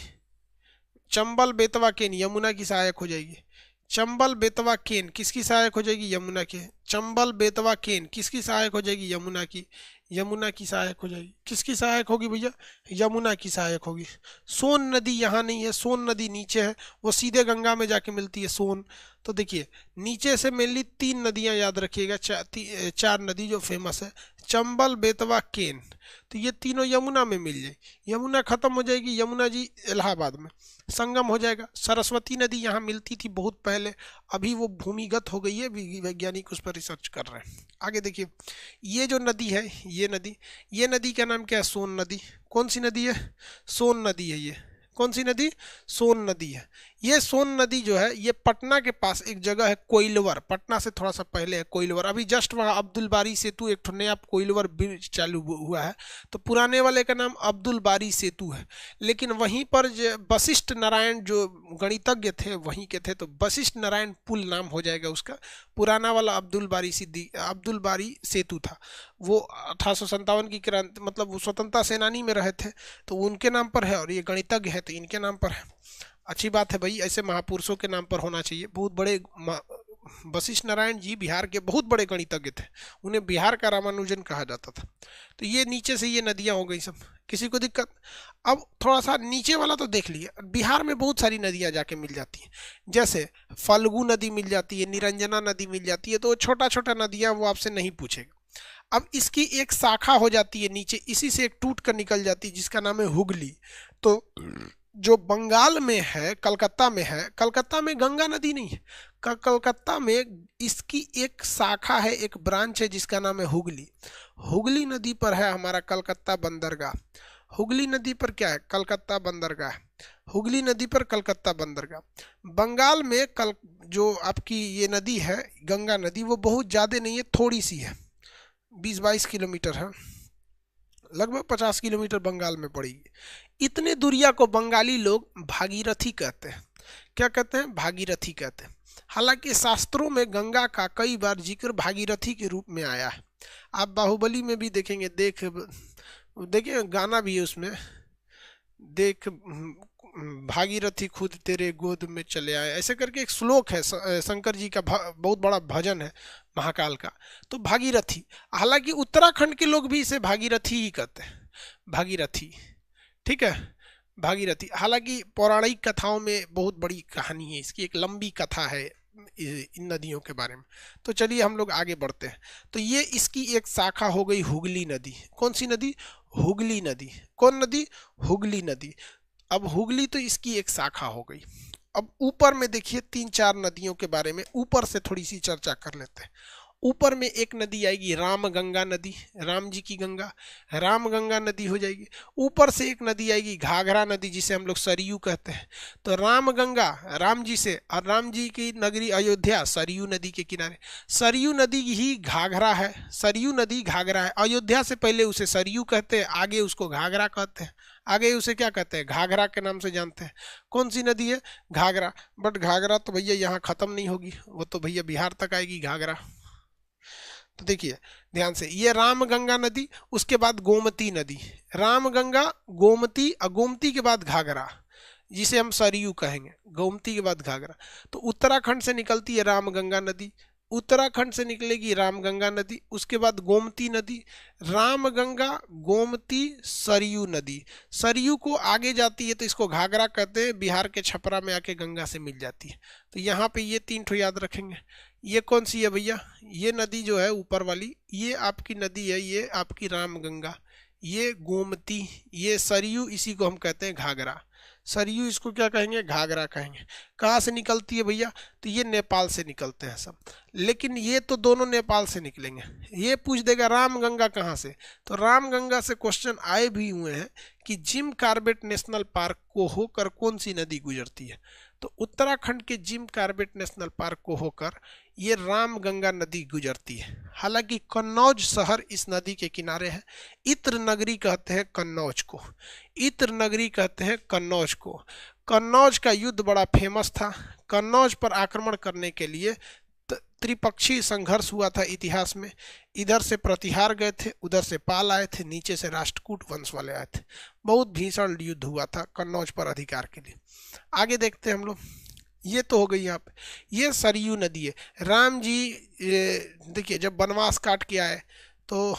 चंबल बेतवा केन यमुना की सहायक हो जाएगी। चंबल बेतवा केन किसकी सहायक हो जाएगी? यमुना की। चंबल बेतवा केन किसकी सहायक हो जाएगी? यमुना की। यमुना की सहायक हो जाएगी। किसकी सहायक होगी भैया? यमुना की सहायक होगी। सोन नदी यहाँ नहीं है, सोन नदी नीचे है, वो सीधे गंगा में जाके मिलती है सोन। तो देखिए, नीचे से मेनली 3 नदियां याद रखिएगा, चार नदी जो फेमस है, चंबल बेतवा केन, तो ये तीनों यमुना में मिल जाएगी। यमुना खत्म हो जाएगी, यमुना जी इलाहाबाद में संगम हो जाएगा। सरस्वती नदी यहाँ मिलती थी बहुत पहले, अभी वो भूमिगत हो गई है, वैज्ञानिक उस पर रिसर्च कर रहे हैं। आगे देखिए, ये जो नदी है, ये नदी का नाम क्या है? सोन नदी। कौन सी नदी है? सोन नदी है। ये कौन सी नदी? सोन नदी है। ये सोन नदी जो है, ये पटना के पास एक जगह है कोइलवर, पटना से थोड़ा सा पहले है कोइलवर। अभी जस्ट वहाँ अब्दुल बारी सेतु, एक नया कोइलवर ब्रिज चालू हुआ है, तो पुराने वाले का नाम अब्दुल बारी सेतु है। लेकिन वहीं पर वशिष्ठ नारायण जो गणितज्ञ थे वहीं के थे, तो वशिष्ठ नारायण पुल नाम हो जाएगा उसका। पुराना वाला अब्दुल बारी सेतु था, वो 1857 की क्रांति, मतलब वो स्वतंत्रता सेनानी में रहे थे, तो उनके नाम पर है, और ये गणितज्ञ है तो इनके नाम पर है। अच्छी बात है भाई, ऐसे महापुरुषों के नाम पर होना चाहिए। बहुत बड़े वशिष्ठ नारायण जी बिहार के बहुत बड़े गणितज्ञ थे, उन्हें बिहार का रामानुजन कहा जाता था। तो ये नीचे से ये नदियां हो गई सब, किसी को दिक्कत? अब थोड़ा सा नीचे वाला तो देख लिए, बिहार में बहुत सारी नदियां जाके मिल जाती हैं, जैसे फल्गु नदी मिल जाती है, निरंजना नदी मिल जाती है, तो छोटा छोटा नदियां वो आपसे नहीं पूछेगा। अब इसकी एक शाखा हो जाती है नीचे, इसी से एक टूट कर निकल जाती है जिसका नाम है हुगली। तो जो बंगाल में है, कलकत्ता में है, कलकत्ता में गंगा नदी नहीं है, कलकत्ता में इसकी एक शाखा है, एक ब्रांच है जिसका नाम है हुगली। हुगली नदी पर है हमारा कलकत्ता बंदरगाह। हुगली नदी पर क्या है? कलकत्ता बंदरगाह। हुगली नदी पर कलकत्ता बंदरगाह। बंगाल में जो आपकी ये नदी है गंगा नदी, वो बहुत ज़्यादा नहीं है, थोड़ी सी है, 20-22 किलोमीटर है, लगभग 50 किलोमीटर बंगाल में पड़ेगी। इतने दूरिया को बंगाली लोग भागीरथी कहते हैं। क्या कहते हैं? भागीरथी कहते हैं। हालांकि शास्त्रों में गंगा का कई बार जिक्र भागीरथी के रूप में आया है। आप बाहुबली में भी देखेंगे, देखिए गाना भी है उसमें, देख भागीरथी खुद तेरे गोद में चले आए, ऐसे करके एक श्लोक है, शंकर जी का बहुत बड़ा भजन है महाकाल का। तो भागीरथी, हालांकि उत्तराखंड के लोग भी इसे भागीरथी ही कहते हैं, भागीरथी, ठीक है, भागीरथी। हालांकि पौराणिक कथाओं में बहुत बड़ी कहानी है इसकी, एक लंबी कथा है इन नदियों के बारे में। तो चलिए हम लोग आगे बढ़ते हैं। तो ये इसकी एक शाखा हो गई हुगली नदी। कौन सी नदी? हुगली नदी। कौन नदी? हुगली नदी। अब हुगली तो इसकी एक शाखा हो गई। अब ऊपर में देखिए 3-4 नदियों के बारे में ऊपर से थोड़ी सी चर्चा कर लेते हैं। ऊपर में एक नदी आएगी राम गंगा नदी, राम जी की गंगा, राम गंगा नदी हो जाएगी। ऊपर से एक नदी आएगी घाघरा नदी, जिसे हम लोग सरयू कहते हैं। तो राम गंगा राम जी से, और राम जी की नगरी अयोध्या सरयू नदी के किनारे। सरयू नदी ही घाघरा है, सरयू नदी घाघरा है। अयोध्या से पहले उसे सरयू कहते हैं, आगे उसको घाघरा कहते हैं, आगे उसे क्या कहते हैं? घाघरा के नाम से जानते हैं। कौन सी नदी है? घाघरा। बट घाघरा तो भैया यहाँ खत्म नहीं होगी, वो तो भैया बिहार तक आएगी घाघरा। तो देखिए ध्यान से, ये राम गंगा नदी, उसके बाद गोमती नदी, राम गंगा गोमती, और गोमती के बाद घाघरा, जिसे हम सरयू कहेंगे, गोमती के बाद घाघरा। तो उत्तराखंड से निकलती है राम गंगा नदी, उत्तराखंड से निकलेगी रामगंगा नदी, उसके बाद गोमती नदी, रामगंगा, गोमती, सरयू नदी। सरयू को आगे जाती है तो इसको घाघरा कहते हैं, बिहार के छपरा में आके गंगा से मिल जाती है। तो यहाँ पे ये 3 ठो याद रखेंगे। ये कौन सी है भैया? ये नदी जो है ऊपर वाली, ये आपकी नदी है, ये आपकी रामगंगा, ये गोमती, ये सरयू, इसी को हम कहते हैं घाघरा। सरयू इसको क्या कहेंगे? घाघरा कहेंगे। कहाँ से निकलती है भैया? तो ये नेपाल से निकलते हैं सब। लेकिन ये तो दोनों नेपाल से निकलेंगे। ये पूछ देगा रामगंगा कहाँ से, तो रामगंगा से क्वेश्चन आए भी हुए हैं कि जिम कॉर्बेट नेशनल पार्क को होकर कौन सी नदी गुजरती है। तो उत्तराखंड के जिम कॉर्बेट नेशनल पार्क को होकर ये रामगंगा नदी गुजरती है। हालांकि कन्नौज शहर इस नदी के किनारे है। इत्र नगरी कहते हैं कन्नौज को, इत्र नगरी कहते हैं कन्नौज को। कन्नौज का युद्ध बड़ा फेमस था। कन्नौज पर आक्रमण करने के लिए त्रिपक्षीय संघर्ष हुआ था इतिहास में। इधर से प्रतिहार गए थे, उधर से पाल आए थे, नीचे से राष्ट्रकूट वंश वाले आए थे। बहुत भीषण युद्ध हुआ था कन्नौज पर अधिकार के लिए। आगे देखते हैं हम लोग। ये तो हो गई यहाँ पे, ये सरयू नदी है। राम जी देखिए जब वनवास काट के आए तो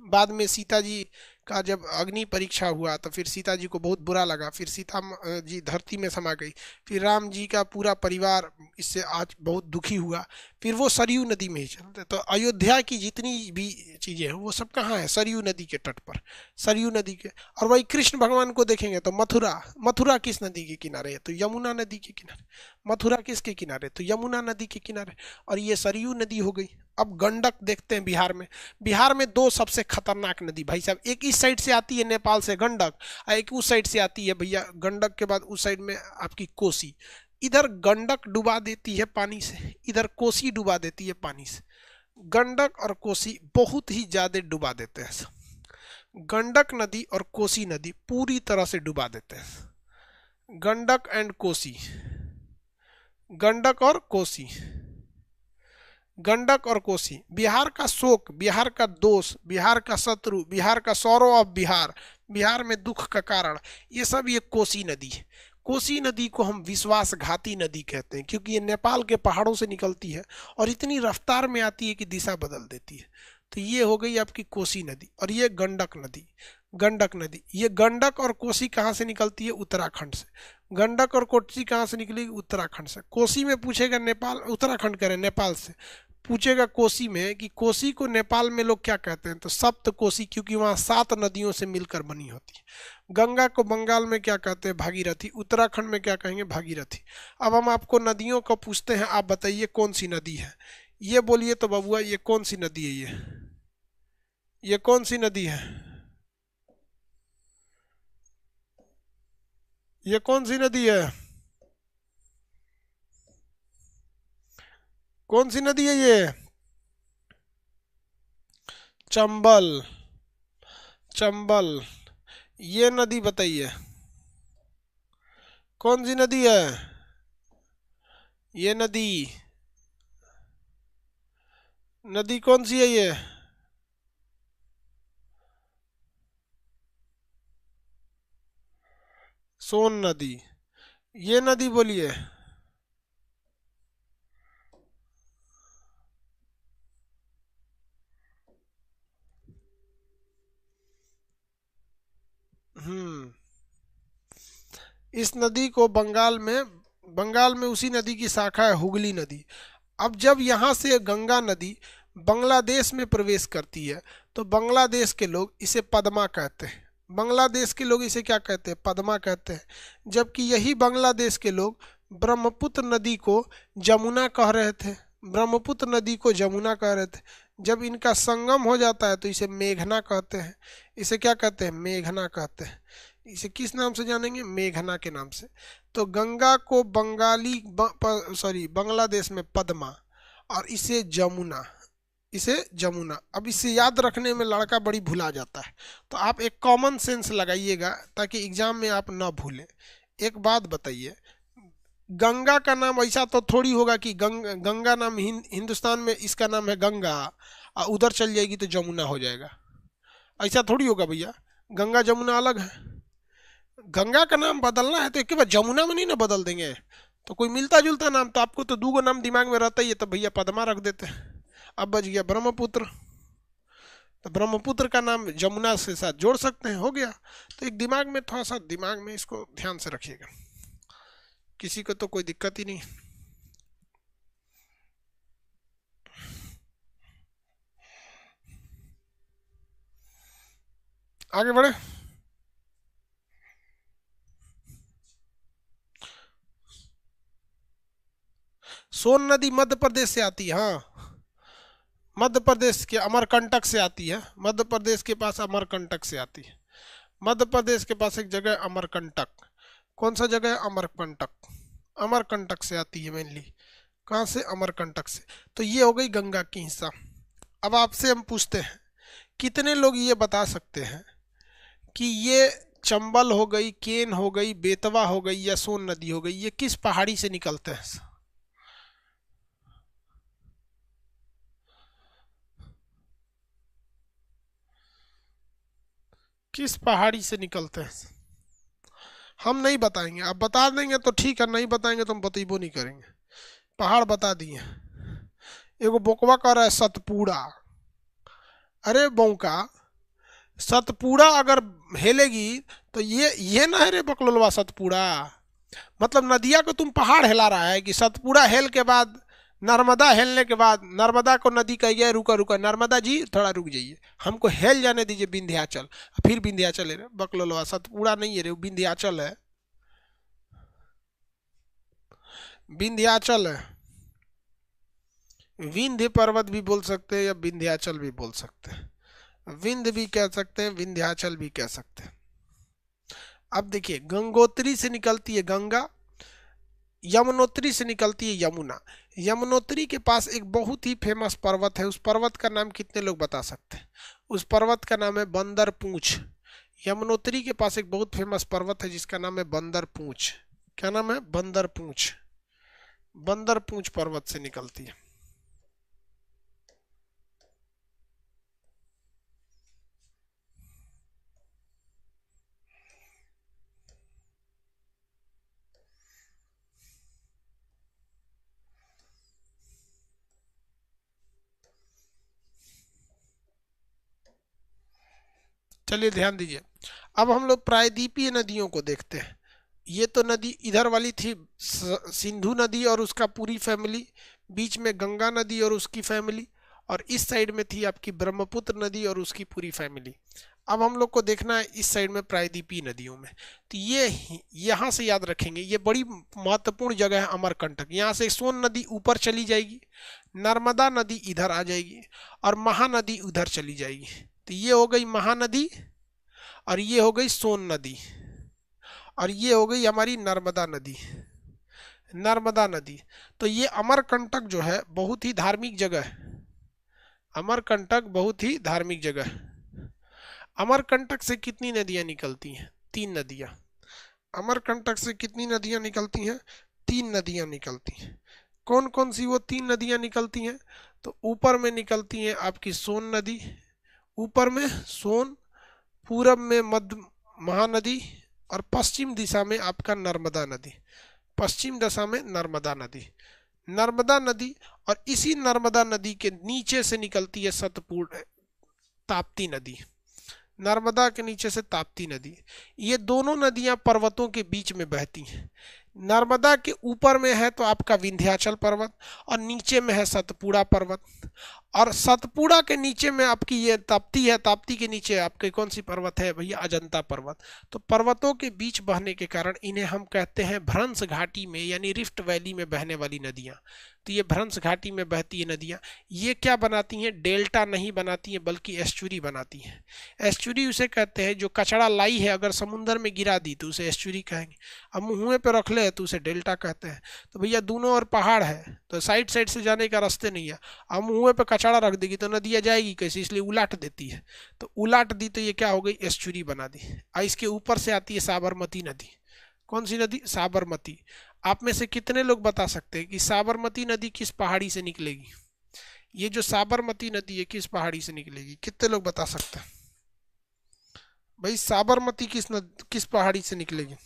बाद में सीता जी का जब अग्नि परीक्षा हुआ तो फिर सीता जी को बहुत बुरा लगा, फिर सीता जी धरती में समा गई, फिर राम जी का पूरा परिवार इससे आज बहुत दुखी हुआ, फिर वो सरयू नदी में ही चलते। तो अयोध्या की जितनी भी चीज़ें हैं वो सब कहाँ है? सरयू नदी के तट पर, सरयू नदी के। और वही कृष्ण भगवान को देखेंगे तो मथुरा, मथुरा किस नदी के किनारे है? तो यमुना नदी के किनारे। मथुरा किसके किनारे? तो यमुना नदी के किनारे। और ये सरयू नदी हो गई। अब गंडक देखते हैं बिहार में। बिहार में 2 सबसे खतरनाक नदी भाई साहब, एक इस साइड से आती है नेपाल से गंडक, और एक उस साइड से आती है भैया। गंडक के बाद उस साइड में आपकी कोसी। इधर गंडक डुबा देती है पानी से, इधर कोसी डुबा देती है पानी से। गंडक और कोसी बहुत ही ज्यादा डुबा देते हैं। गंडक नदी और कोसी नदी पूरी तरह से डुबा देते हैं। गंडक एंड कोसी, गंडक और कोसी, गंडक और कोसी। बिहार का शोक, बिहार का दोष, बिहार का शत्रु, बिहार का सौरव ऑफ बिहार, बिहार में दुख का कारण, ये सब ये कोसी नदी है। कोसी नदी को हम विश्वासघाती नदी कहते हैं क्योंकि ये नेपाल के पहाड़ों से निकलती है और इतनी रफ्तार में आती है कि दिशा बदल देती है। तो ये हो गई आपकी कोसी नदी। और ये गंडक नदी, गंडक नदी। ये गंडक और कोसी कहाँ से निकलती है? उत्तराखंड से। गंडक और कोसी कहाँ से निकलेगी? उत्तराखंड से। कोसी में पूछेगा नेपाल, उत्तराखंड कह रहे हैं, नेपाल से पूछेगा कोसी में कि कोसी को नेपाल में लोग क्या कहते हैं? तो सप्त कोसी, क्योंकि वहाँ 7 नदियों से मिलकर बनी होती है। गंगा को बंगाल में क्या कहते हैं? भागीरथी। उत्तराखंड में क्या कहेंगे? भागीरथी। अब हम आपको नदियों को पूछते हैं, आप बताइए कौन सी नदी है? ये बोलिए तो बबुआ, ये कौन सी नदी है? ये कौन सी नदी है? ये कौन सी नदी है? कौन सी नदी है ये? चंबल, चंबल। ये नदी बताइए कौन सी नदी है? ये नदी, नदी कौन सी है ये? सोन नदी। ये नदी बोलिए। इस नदी को बंगाल में उसी नदी की शाखा है हुगली नदी। अब जब यहाँ से गंगा नदी बांग्लादेश में प्रवेश करती है तो बांग्लादेश के लोग इसे पद्मा कहते हैं। बांग्लादेश के लोग इसे क्या कहते हैं? पद्मा कहते हैं। जबकि यही बांग्लादेश के लोग ब्रह्मपुत्र नदी को जमुना कह रहे थे, ब्रह्मपुत्र नदी को जमुना कह रहे थे। जब इनका संगम हो जाता है तो इसे मेघना कहते हैं। इसे क्या कहते हैं? मेघना कहते हैं। इसे किस नाम से जानेंगे? मेघना के नाम से। तो गंगा को बांग्लादेश में पद्मा और इसे जमुना, इसे जमुना। अब इसे याद रखने में लड़का बड़ी भुला जाता है, तो आप एक कॉमन सेंस लगाइएगा ताकि एग्जाम में आप ना भूलें। एक बात बताइए, गंगा का नाम ऐसा तो थोड़ी होगा कि गंगा नाम हिंदुस्तान में इसका नाम है गंगा और उधर चल जाएगी तो जमुना हो जाएगा, ऐसा थोड़ी होगा भैया। गंगा जमुना अलग है। गंगा का नाम बदलना है तो एक बार जमुना में नहीं ना बदल देंगे। तो कोई मिलता जुलता नाम, तो आपको तो दूगो नाम दिमाग में रहता ही है, तो भैया पद्मा रख देते हैं। अब बच गया ब्रह्मपुत्र, तो ब्रह्मपुत्र का नाम जमुना के साथ जोड़ सकते हैं, हो गया। तो एक दिमाग में थोड़ा सा, दिमाग में इसको ध्यान से रखिएगा, किसी को तो कोई दिक्कत ही नहीं। आगे बढ़े। सोन नदी मध्य प्रदेश से आती है, हाँ, मध्य प्रदेश के अमरकंटक से आती है, मध्य प्रदेश के पास अमरकंटक से आती है। मध्य प्रदेश के पास एक जगह है अमरकंटक। कौन सा जगह है? अमरकंटक। अमरकंटक से आती है मेनली। कहाँ से? अमरकंटक से। तो ये हो गई गंगा की हिस्सा। अब आपसे हम पूछते हैं, कितने लोग ये बता सकते हैं कि ये चंबल हो गई, केन हो गई, बेतवा हो गई या सोन नदी हो गई, ये किस पहाड़ी से निकलते हैं? किस पहाड़ी से निकलते हैं? हम नहीं बताएंगे, आप बता देंगे तो ठीक है, नहीं बताएंगे तो हम बतेबो नहीं करेंगे। पहाड़ बता दिए। एगो बोकवा कर रहा है सतपुड़ा। अरे बौका, सतपुड़ा अगर हेलेगी तो ये ना है रे बकलोलवा सतपुड़ा। मतलब नदिया को तुम पहाड़ हिला रहा है कि सतपुड़ा हेल के बाद, नर्मदा हेलने के बाद, नर्मदा को नदी कहिए रुका रुका, नर्मदा जी थोड़ा रुक जाइए, हमको हेल जाने दीजिए विंध्याचल। फिर विंध्याचल है रे बकलोलवा, सतपुड़ा नहीं है रे, विंध्याचल है, विंध्याचल है। विंध्य पर्वत भी बोल सकते हैं या विंध्याचल भी बोल सकते हैं, विंध्य भी कह सकते हैं, विंध्याचल भी कह सकते हैं। अब देखिए, गंगोत्री से निकलती है गंगा, यमुनोत्री से निकलती है यमुना। यमुनोत्री के पास एक बहुत ही फेमस पर्वत है, उस पर्वत का नाम कितने लोग बता सकते हैं? उस पर्वत का नाम है बंदर पूंछ। यमुनोत्री के पास एक बहुत फेमस पर्वत है जिसका नाम है बंदर पूंछ। क्या नाम है? बंदर पूंछ। बंदर पूंछ पर्वत से निकलती है। चलिए ध्यान दीजिए, अब हम लोग प्रायद्वीपीय नदियों को देखते हैं। ये तो नदी इधर वाली थी, सिंधु नदी और उसका पूरी फैमिली, बीच में गंगा नदी और उसकी फैमिली, और इस साइड में थी आपकी ब्रह्मपुत्र नदी और उसकी पूरी फैमिली। अब हम लोग को देखना है इस साइड में प्रायद्वीपीय नदियों में। तो ये यहाँ से याद रखेंगे, ये बड़ी महत्वपूर्ण जगह है अमरकंटक। यहाँ से सोन नदी ऊपर चली जाएगी, नर्मदा नदी इधर आ जाएगी और महानदी उधर चली जाएगी। तो ये हो गई महानदी और ये हो गई सोन नदी और ये हो गई हमारी नर्मदा नदी। नर्मदा नदी। तो ये अमरकंटक जो है बहुत ही धार्मिक जगह है। अमरकंटक बहुत ही धार्मिक जगह है। अमरकंटक से कितनी नदियां निकलती हैं? 3 नदियां। अमरकंटक से कितनी नदियां निकलती हैं? 3 नदियां निकलती हैं। कौन कौन सी वो 3 नदियां निकलती हैं? तो ऊपर में निकलती हैं आपकी सोन नदी, ऊपर में सोन, पूरब में मध्य महानदी और पश्चिम दिशा में आपका नर्मदा नदी। पश्चिम दिशा में नर्मदा नदी। नर्मदा नदी और इसी नर्मदा नदी के नीचे से निकलती है सतपुड़ा, ताप्ती नदी। नर्मदा के नीचे से ताप्ती नदी। ये दोनों नदियां पर्वतों के बीच में बहती हैं। नर्मदा के ऊपर में है तो आपका विंध्याचल पर्वत और नीचे में है सतपुड़ा पर्वत, और सतपुड़ा के नीचे में आपकी ये ताप्ती है, ताप्ती के नीचे आपके कौन सी पर्वत है भैया? अजंता पर्वत। तो पर्वतों के बीच बहने के कारण इन्हें हम कहते हैं भ्रंश घाटी में, यानी रिफ्ट वैली में बहने वाली नदियाँ। तो ये भ्रंश घाटी में बहती है नदियाँ। ये क्या बनाती हैं? डेल्टा नहीं बनाती हैं बल्कि एस्चुरी बनाती हैं। एस्चुरी उसे कहते हैं जो कचड़ा लाई है अगर समुद्र में गिरा दी तो उसे एस्चुरी कहेंगे, अब मुँह पे रख ले तो उसे डेल्टा कहते हैं। तो भैया दोनों और पहाड़ है तो साइड साइड से जाने का रास्ते नहीं है, अब मुँह पे कचड़ा रख देगी तो नदियाँ जाएगी कैसे? इसलिए उलाट देती है। तो उलाट दी तो ये क्या हो गई? एस्चुरी बना दी। इसके ऊपर से आती है साबरमती नदी। कौन सी नदी? साबरमती। आप में से कितने लोग बता सकते हैं कि साबरमती नदी किस पहाड़ी से निकलेगी? ये जो साबरमती नदी है किस पहाड़ी से निकलेगी? कितने लोग बता सकते हैं भाई? साबरमती किस पहाड़ी से निकलेगी?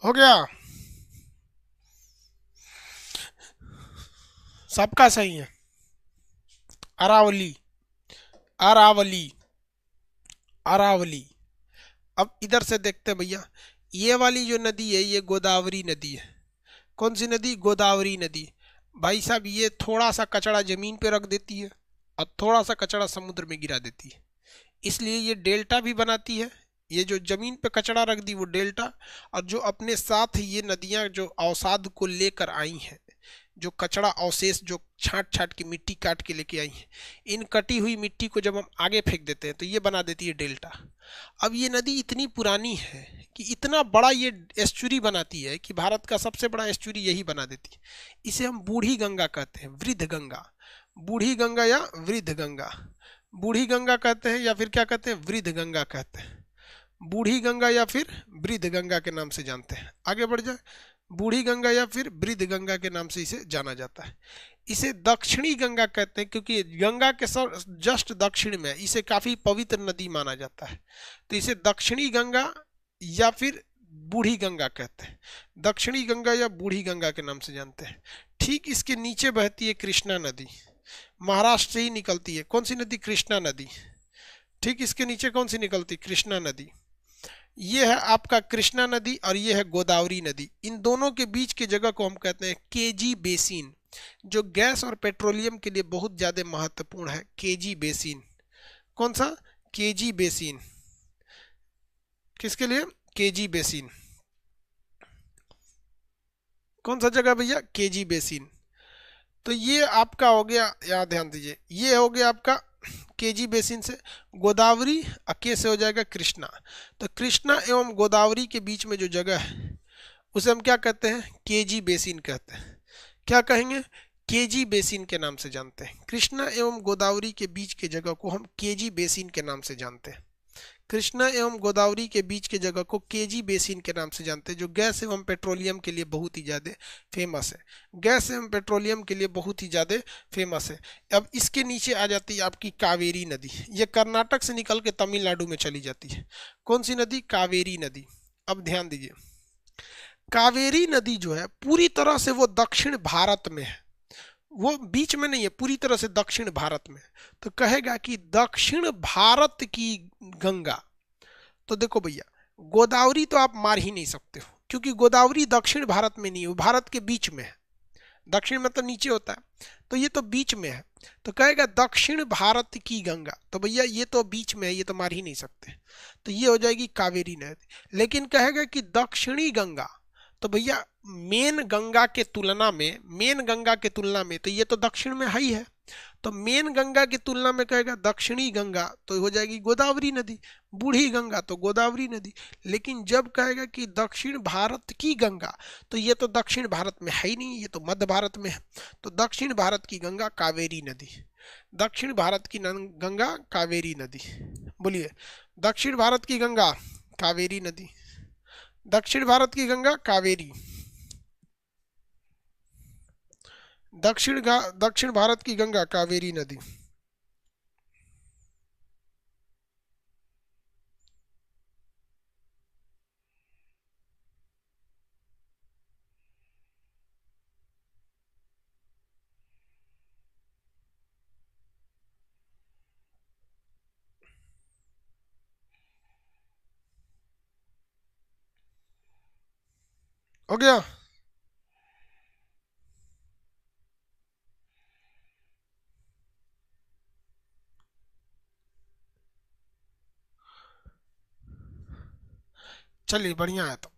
हो गया, सबका सही है। अरावली, अरावली, अरावली। अब इधर से देखते हैं भैया, ये वाली जो नदी है ये गोदावरी नदी है। कौन सी नदी? गोदावरी नदी। भाई साहब ये थोड़ा सा कचरा जमीन पे रख देती है और थोड़ा सा कचरा समुद्र में गिरा देती है, इसलिए ये डेल्टा भी बनाती है। ये जो जमीन पे कचरा रख दी वो डेल्टा, और जो अपने साथ ये नदियां जो अवसाद को लेकर आई हैं, जो कचरा अवशेष जो छांट छांट के मिट्टी काट के लेके आई हैं, इन कटी हुई मिट्टी को जब हम आगे फेंक देते हैं तो ये बना देती है डेल्टा। अब ये नदी इतनी पुरानी है कि इतना बड़ा ये एस्चुरी बनाती है कि भारत का सबसे बड़ा एस्चुरी यही बना देती है। इसे हम बूढ़ी गंगा कहते हैं, वृद्ध गंगा। बूढ़ी गंगा या वृद्ध गंगा, बूढ़ी गंगा कहते हैं या फिर क्या कहते हैं? वृद्ध गंगा कहते हैं। बूढ़ी गंगा या फिर वृद्ध गंगा के नाम से जानते हैं। आगे बढ़ जाए, बूढ़ी गंगा या फिर वृद्ध गंगा के नाम से इसे जाना जाता है। इसे दक्षिणी गंगा कहते हैं क्योंकि गंगा के जस्ट दक्षिण में इसे काफी पवित्र नदी माना जाता है, तो इसे दक्षिणी गंगा या फिर बूढ़ी गंगा कहते हैं। दक्षिणी गंगा या बूढ़ी गंगा के नाम से जानते हैं। ठीक इसके नीचे बहती है कृष्णा नदी, महाराष्ट्र से ही निकलती है। कौन सी नदी? कृष्णा नदी। ठीक इसके नीचे कौन सी निकलती? कृष्णा नदी। ये है आपका कृष्णा नदी और ये है गोदावरी नदी। इन दोनों के बीच की जगह को हम कहते हैं केजी बेसिन, जो गैस और पेट्रोलियम के लिए बहुत ज्यादा महत्वपूर्ण है। KG basin. कौन सा? KG basin. किसके लिए? KG basin. कौन सा जगह भैया? KG basin. तो ये आपका हो गया, यहाँ ध्यान दीजिए, ये हो गया आपका केजी बेसिन से। गोदावरी के से हो जाएगा कृष्णा। तो कृष्णा एवं गोदावरी के बीच में जो जगह है उसे हम क्या कहते हैं? केजी बेसिन कहते हैं। क्या कहेंगे? केजी बेसिन के नाम से जानते हैं। कृष्णा एवं गोदावरी के बीच की जगह को हम केजी बेसिन के नाम से जानते हैं। कृष्णा एवं गोदावरी के बीच की जगह को केजी बेसिन के नाम से जानते हैं, जो गैस एवं पेट्रोलियम के लिए बहुत ही ज़्यादा फेमस है। गैस एवं पेट्रोलियम के लिए बहुत ही ज़्यादा फेमस है। अब इसके नीचे आ जाती है आपकी कावेरी नदी। ये कर्नाटक से निकल के तमिलनाडु में चली जाती है। कौन सी नदी? कावेरी नदी। अब ध्यान दीजिए, कावेरी नदी जो है पूरी तरह से वो दक्षिण भारत में है, वो बीच में नहीं है, पूरी तरह से दक्षिण भारत में। तो कहेगा कि दक्षिण भारत की गंगा। तो देखो भैया, गोदावरी तो आप मार ही नहीं सकते हो क्योंकि गोदावरी दक्षिण भारत में नहीं है, वो भारत के बीच में है। दक्षिण मतलब नीचे होता है, तो ये तो बीच में है। तो कहेगा दक्षिण भारत की गंगा, तो भैया ये तो बीच में है, ये तो मार ही नहीं सकते। तो ये हो जाएगी कावेरी नदी। लेकिन कहेगा कि दक्षिणी गंगा, तो भैया मेन गंगा के तुलना में, मेन गंगा के तुलना में तो ये तो दक्षिण में ही है, तो मेन गंगा की तुलना में कहेगा दक्षिणी गंगा तो हो जाएगी गोदावरी नदी। बूढ़ी गंगा तो गोदावरी नदी। लेकिन जब कहेगा कि दक्षिण भारत की गंगा, तो ये तो दक्षिण भारत में है ही नहीं, ये तो मध्य भारत में है। तो दक्षिण भारत की गंगा कावेरी नदी। दक्षिण भारत की गंगा कावेरी नदी। बोलिए, दक्षिण भारत की गंगा कावेरी नदी। दक्षिण भारत की गंगा कावेरी। दक्षिण भारत की गंगा कावेरी नदी। हो गया? चलिए बढ़िया है। तो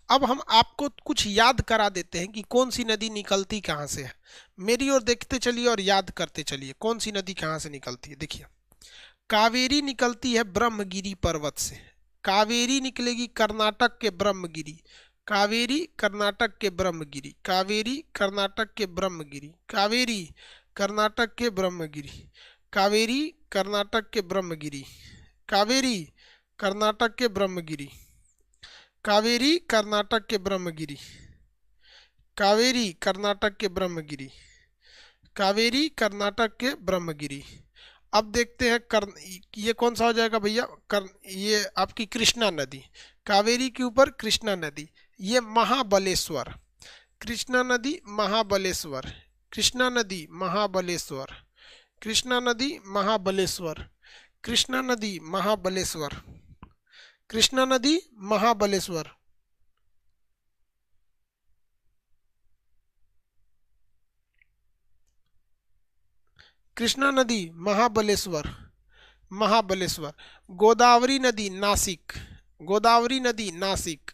अब हम आपको कुछ याद करा देते हैं कि कौन सी नदी निकलती कहाँ से है। मेरी ओर देखते चलिए और याद करते चलिए कौन सी नदी कहाँ से निकलती है। देखिए, कावेरी निकलती है ब्रह्मगिरी पर्वत से। कावेरी निकलेगी कर्नाटक के ब्रह्मगिरी। कावेरी कर्नाटक के ब्रह्मगिरी। कावेरी कर्नाटक के ब्रह्मगिरी। कावेरी कर्नाटक के ब्रह्मगिरी। कावेरी कर्नाटक के ब्रह्मगिरी। कावेरी कर्नाटक के ब्रह्मगिरी। कावेरी कर्नाटक के ब्रह्मगिरी। कावेरी कर्नाटक के ब्रह्मगिरी। कावेरी कर्नाटक के ब्रह्मगिरी। अब देखते हैं ये कौन सा हो जाएगा भैया? ये आपकी कृष्णा नदी। कावेरी के ऊपर कृष्णा नदी, ये महाबलेश्वर, कृष्णा नदी महाबलेश्वर, कृष्णा नदी महाबलेश्वर, कृष्णा नदी महाबलेश्वर, कृष्णा नदी महाबलेश्वर, कृष्णा नदी महाबलेश्वर। कृष्णा नदी महाबलेश्वर, महाबलेश्वर। गोदावरी नदी नासिक, गोदावरी नदी नासिक,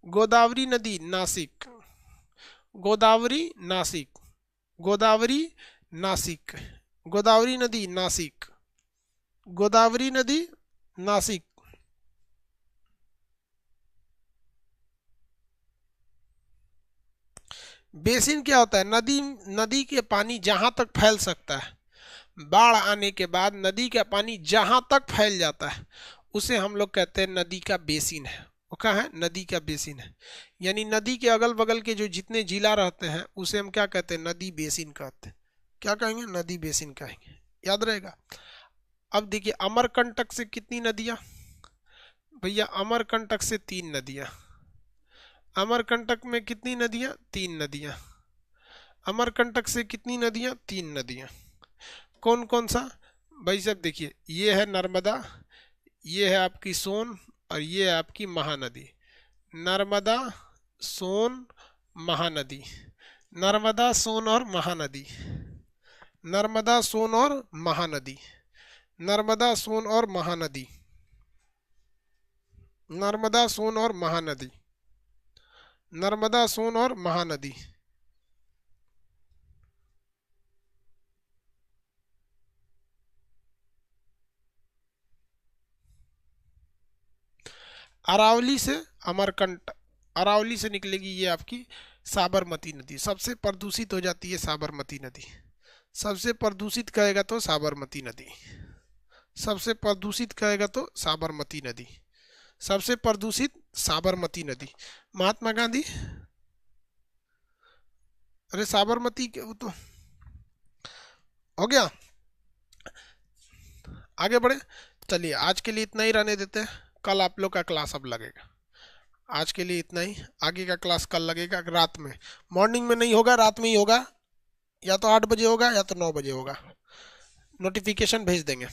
गोदावरी नदी नासिक, गोदावरी नासिक, गोदावरी नासिक, गोदावरी नदी नासिक, गोदावरी नदी नासिक। बेसिन क्या होता है? नदी, नदी के पानी जहां तक फैल सकता है, बाढ़ आने के बाद नदी का पानी जहां तक फैल जाता है उसे हम लोग कहते हैं नदी का बेसिन है। वो क्या है? नदी का बेसिन है। यानी नदी के अगल बगल के जो जितने जिला रहते हैं उसे हम क्या कहते हैं? नदी बेसिन कहते हैं। क्या कहेंगे? नदी बेसिन कहेंगे। याद रहेगा। अब देखिए अमरकंटक से कितनी नदियां? भैया अमरकंटक से 3 नदियां। अमरकंटक में कितनी नदियां? 3 नदियां। अमरकंटक से कितनी नदियां? 3 नदियां। कौन कौन सा? भाई साहब देखिए, ये है नर्मदा, ये है आपकी सोन, और ये है आपकी महानदी। नर्मदा, सोन, महानदी। नर्मदा, सोन और महानदी। नर्मदा, सोन और महानदी। नर्मदा, सोन और महानदी। नर्मदा, सोन और महानदी। नर्मदा, सोन और महानदी। अरावली से अमरकंट, अरावली से निकलेगी ये आपकी साबरमती नदी। सबसे प्रदूषित हो जाती है साबरमती नदी। सबसे प्रदूषित कहेगा तो साबरमती नदी। सबसे प्रदूषित कहेगा तो साबरमती नदी। सबसे प्रदूषित साबरमती नदी। महात्मा गांधी, अरे साबरमती के वो तो हो गया। आगे बढ़े। चलिए आज के लिए इतना ही रहने देते हैं, कल आप लोग का क्लास अब लगेगा। आज के लिए इतना ही, आगे का क्लास कल लगेगा रात में। मॉर्निंग में नहीं होगा, रात में ही होगा। या तो 8 बजे होगा या तो 9 बजे होगा। नोटिफिकेशन भेज देंगे।